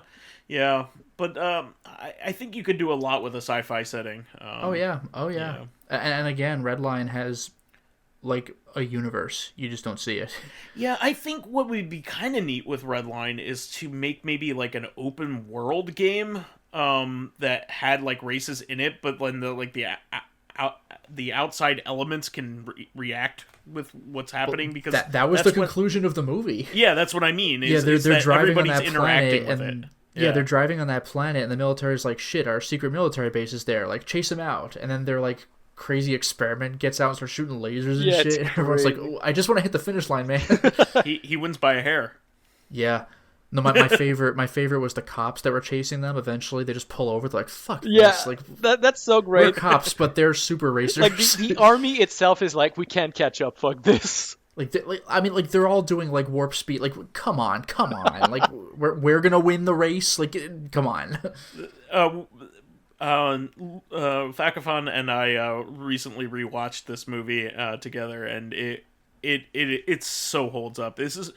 but I think you could do a lot with a sci-fi setting. Oh yeah. And again, Redline has like a universe. You just don't see it. Yeah, I think what would be kind of neat with Redline is to make maybe like an open world game that had like races in it, but when the outside elements can react with what's happening, because that was the conclusion of the movie. Yeah, that's what I mean. Yeah, they're that driving on everybody's that planet, interacting with and it. yeah, they're driving on that planet, and the military's like, "Shit, our secret military base is there. Like, chase them out." And then they're like, crazy experiment gets out and starts shooting lasers and Yeah, shit. it's Everyone's like, great. "Oh, I just want to hit the finish line, man." he wins by a hair. Yeah. No, my favorite was the cops that were chasing them. Eventually, they just pull over. They're like, "Fuck Yeah, this!" Like, that's so we're great. cops, but they're super racers. Like the army itself is like, we can't catch up. Fuck this. I mean, they're all doing like warp speed. Like, come on, like we're gonna win the race. Like, come on. Fakafon and I recently rewatched this movie together, and it so holds up. This is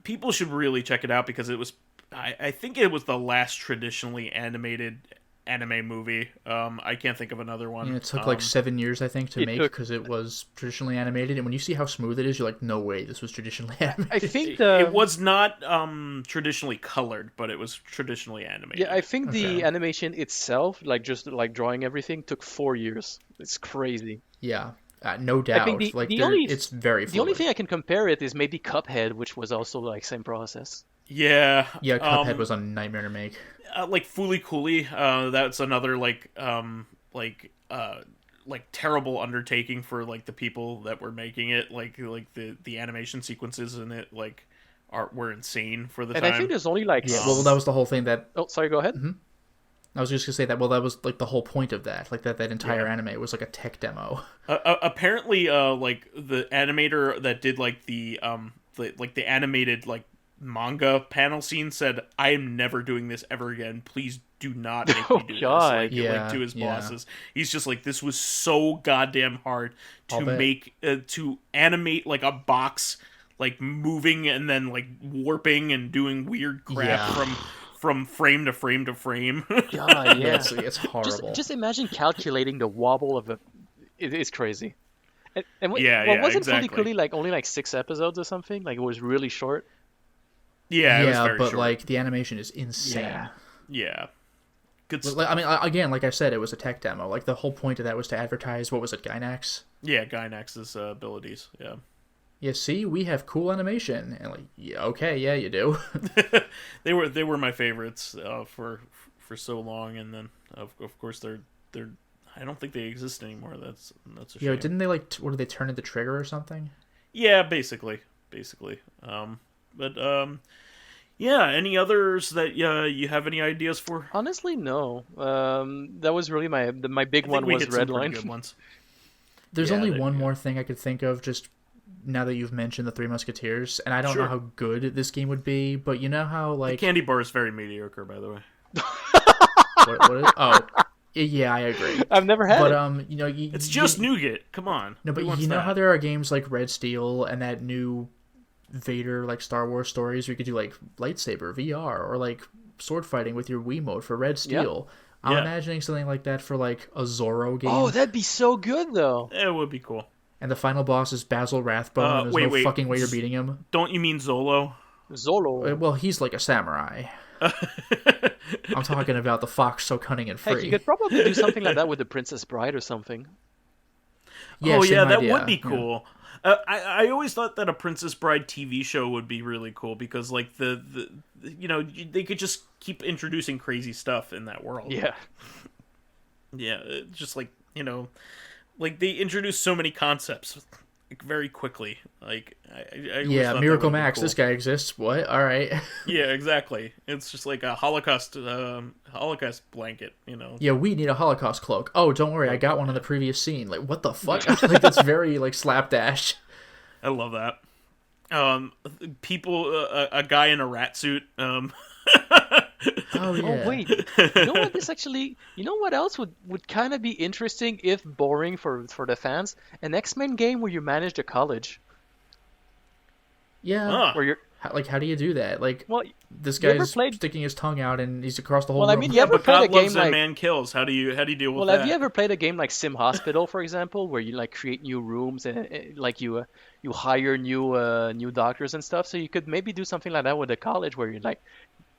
people should really check it out because it was I think it was the last traditionally animated anime movie. I can't think of another one. Yeah, it took like 7 years, I think, to make took- because it was traditionally animated. And when you see how smooth it is, you're like, no way, this was traditionally animated. I think It was not traditionally colored, but it was traditionally animated. Yeah, I think the Okay. animation itself, like just like drawing everything, took 4 years. It's crazy. Yeah, no doubt. think the like, only- it's very fluid. The only thing I can compare it is maybe Cuphead, which was also like same process. Yeah. Yeah, Cuphead was a nightmare to make. Like Fooly Cooley. That's another like terrible undertaking for like the people that were making it. Like the animation sequences in it were insane for the And time. I think there's only like Yeah, well, that was the whole thing that oh, sorry, go ahead. I was just gonna say that. Well, that was like the whole point of that. Like that entire anime was like a tech demo. Apparently, like the animator that did like the animated like manga panel scene said, "I am never doing this ever again. Please do not make me do God. this." Like to his bosses, he's just like, "This was so goddamn hard to make to animate like a box like moving and then like warping and doing weird crap from frame to frame to frame." God, yeah, it's horrible. Just imagine calculating the wobble of a. It's crazy. And wasn't exactly. Fully Cooley like only like 6 episodes or something? Like it was really short. Yeah, it was very but short. like the animation is insane. Yeah. Good stuff. I mean, again, like I said, it was a tech demo. Like the whole point of that was to advertise, what was it, Gynax? Yeah, Gynax's abilities. Yeah. Yeah, see, we have cool animation, and like, yeah, okay, yeah, you do. They were my favorites for so long, and then of course they're I don't think they exist anymore. That's a shame. Yeah, didn't they like what did they turn into Trigger or something? Yeah, basically. Yeah. Any others that you have any ideas for? Honestly, no. That was really my big one was Redline. Good ones. There's only one more thing I could think of just now that you've mentioned the Three Musketeers, and I don't know how good this game would be, but you know how like the candy bar is very mediocre, by the way. Yeah, I agree. I've never had it. But, it's just nougat. Come on. No, but you know how there are games like Red Steel and that new Vader, like Star Wars stories where you could do like lightsaber VR or like sword fighting with your Wiimote for Red Steel. Yeah. I'm imagining something like that for like a Zorro game. Oh, that'd be so good though. It would be cool. And the final boss is Basil Rathbone. And there's no fucking way you're beating him. Don't you mean Zolo? Zolo. Well, he's like a samurai. I'm talking about the fox so cunning and free. Heck, you could probably do something like that with the Princess Bride or something. Yeah, that would be cool. Yeah. I always thought that a Princess Bride TV show would be really cool because like the they could just keep introducing crazy stuff in that world. Yeah. Yeah, just like like they introduce so many concepts like, very quickly. Like I Miracle Max. Cool. This guy exists. What? All right. Yeah, exactly. It's just like a Holocaust blanket. Yeah, we need a Holocaust cloak. Oh, don't worry, I got one in the previous scene. Like, what the fuck? Like that's very like slapdash. I love that. A guy in a rat suit. Oh, yeah. Oh, wait. You know what? You know what else would kind of be interesting if boring for the fans? An X-Men game where you manage a college. Yeah. Where you're how do you do that? Like, this guy's sticking his tongue out and he's across the whole room. I mean, you ever played a game like Man Kills? How do you deal with that? Well, have you ever played a game like Sim Hospital, for example, where you like create new rooms and like you hire new doctors and stuff? So you could maybe do something like that with a college where you like.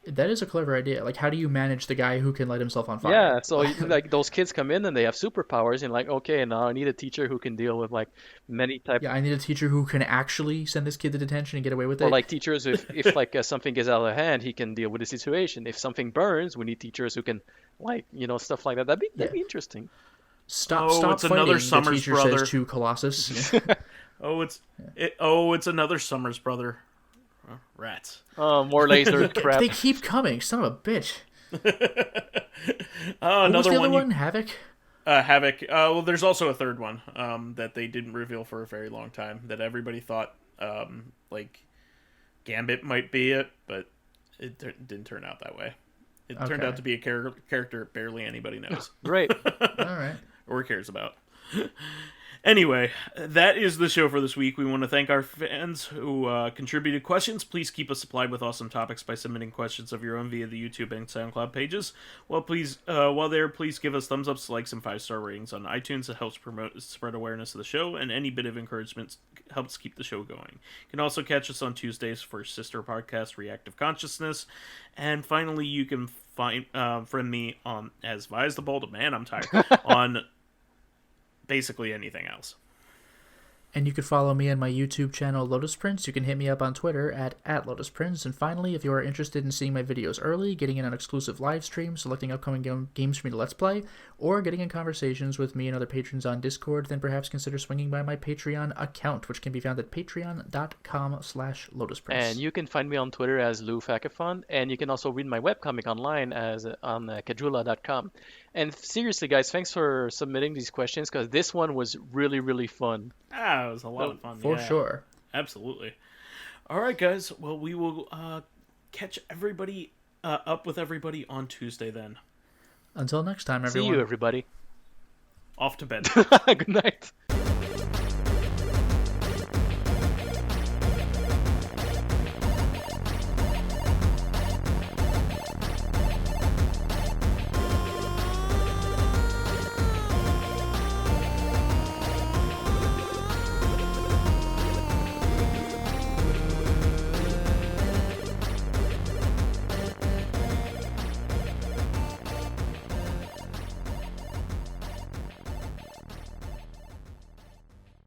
That is a clever idea. Like, how do you manage the guy who can light himself on fire? Yeah, so like those kids come in and they have superpowers, and like, okay, now I need a teacher who can deal with like many types. Yeah, I need a teacher who can actually send this kid to detention and get away with it. Or like teachers, if like something gets out of hand, he can deal with the situation. If something burns, we need teachers who can like stuff like that. That'd be interesting. Stop it's fighting, another the Summers teacher brother. Says to Colossus. It's another Summers brother. Rats. More lasers. Crap. They keep coming. Son of a bitch. Another was the one. Other one? Havoc. Havoc. Well, there's also a third one. That they didn't reveal for a very long time. That everybody thought, like, Gambit might be it, but it didn't turn out that way. It turned out to be a character barely anybody knows. Right. All right. Or cares about. Anyway, that is the show for this week. We want to thank our fans who contributed questions. Please keep us supplied with awesome topics by submitting questions of your own via the YouTube and SoundCloud pages. While there, please give us thumbs ups, likes, and 5-star ratings on iTunes. It helps spread awareness of the show, and any bit of encouragement helps keep the show going. You can also catch us on Tuesdays for sister podcast, Corrective Consciousness. And finally, you can friend me on as vysethebold. Man, I'm tired. On basically anything else. And you can follow me on my YouTube channel, Lotus Prince. You can hit me up on Twitter at Lotus Prince. And finally, if you are interested in seeing my videos early, getting in on exclusive live streams, selecting upcoming games for me to Let's Play, or getting in conversations with me and other patrons on Discord, then perhaps consider swinging by my Patreon account, which can be found at patreon.com/LotusPrince. And you can find me on Twitter as Lou Fakafon, and you can also read my webcomic online on Kadrula.com. And seriously, guys, thanks for submitting these questions, because this one was really, really fun. It was a lot of fun. For sure. Absolutely. All right, guys. Well, we will catch everybody up with everybody on Tuesday then. Until next time, everyone. See you, everybody. Off to bed. Good night.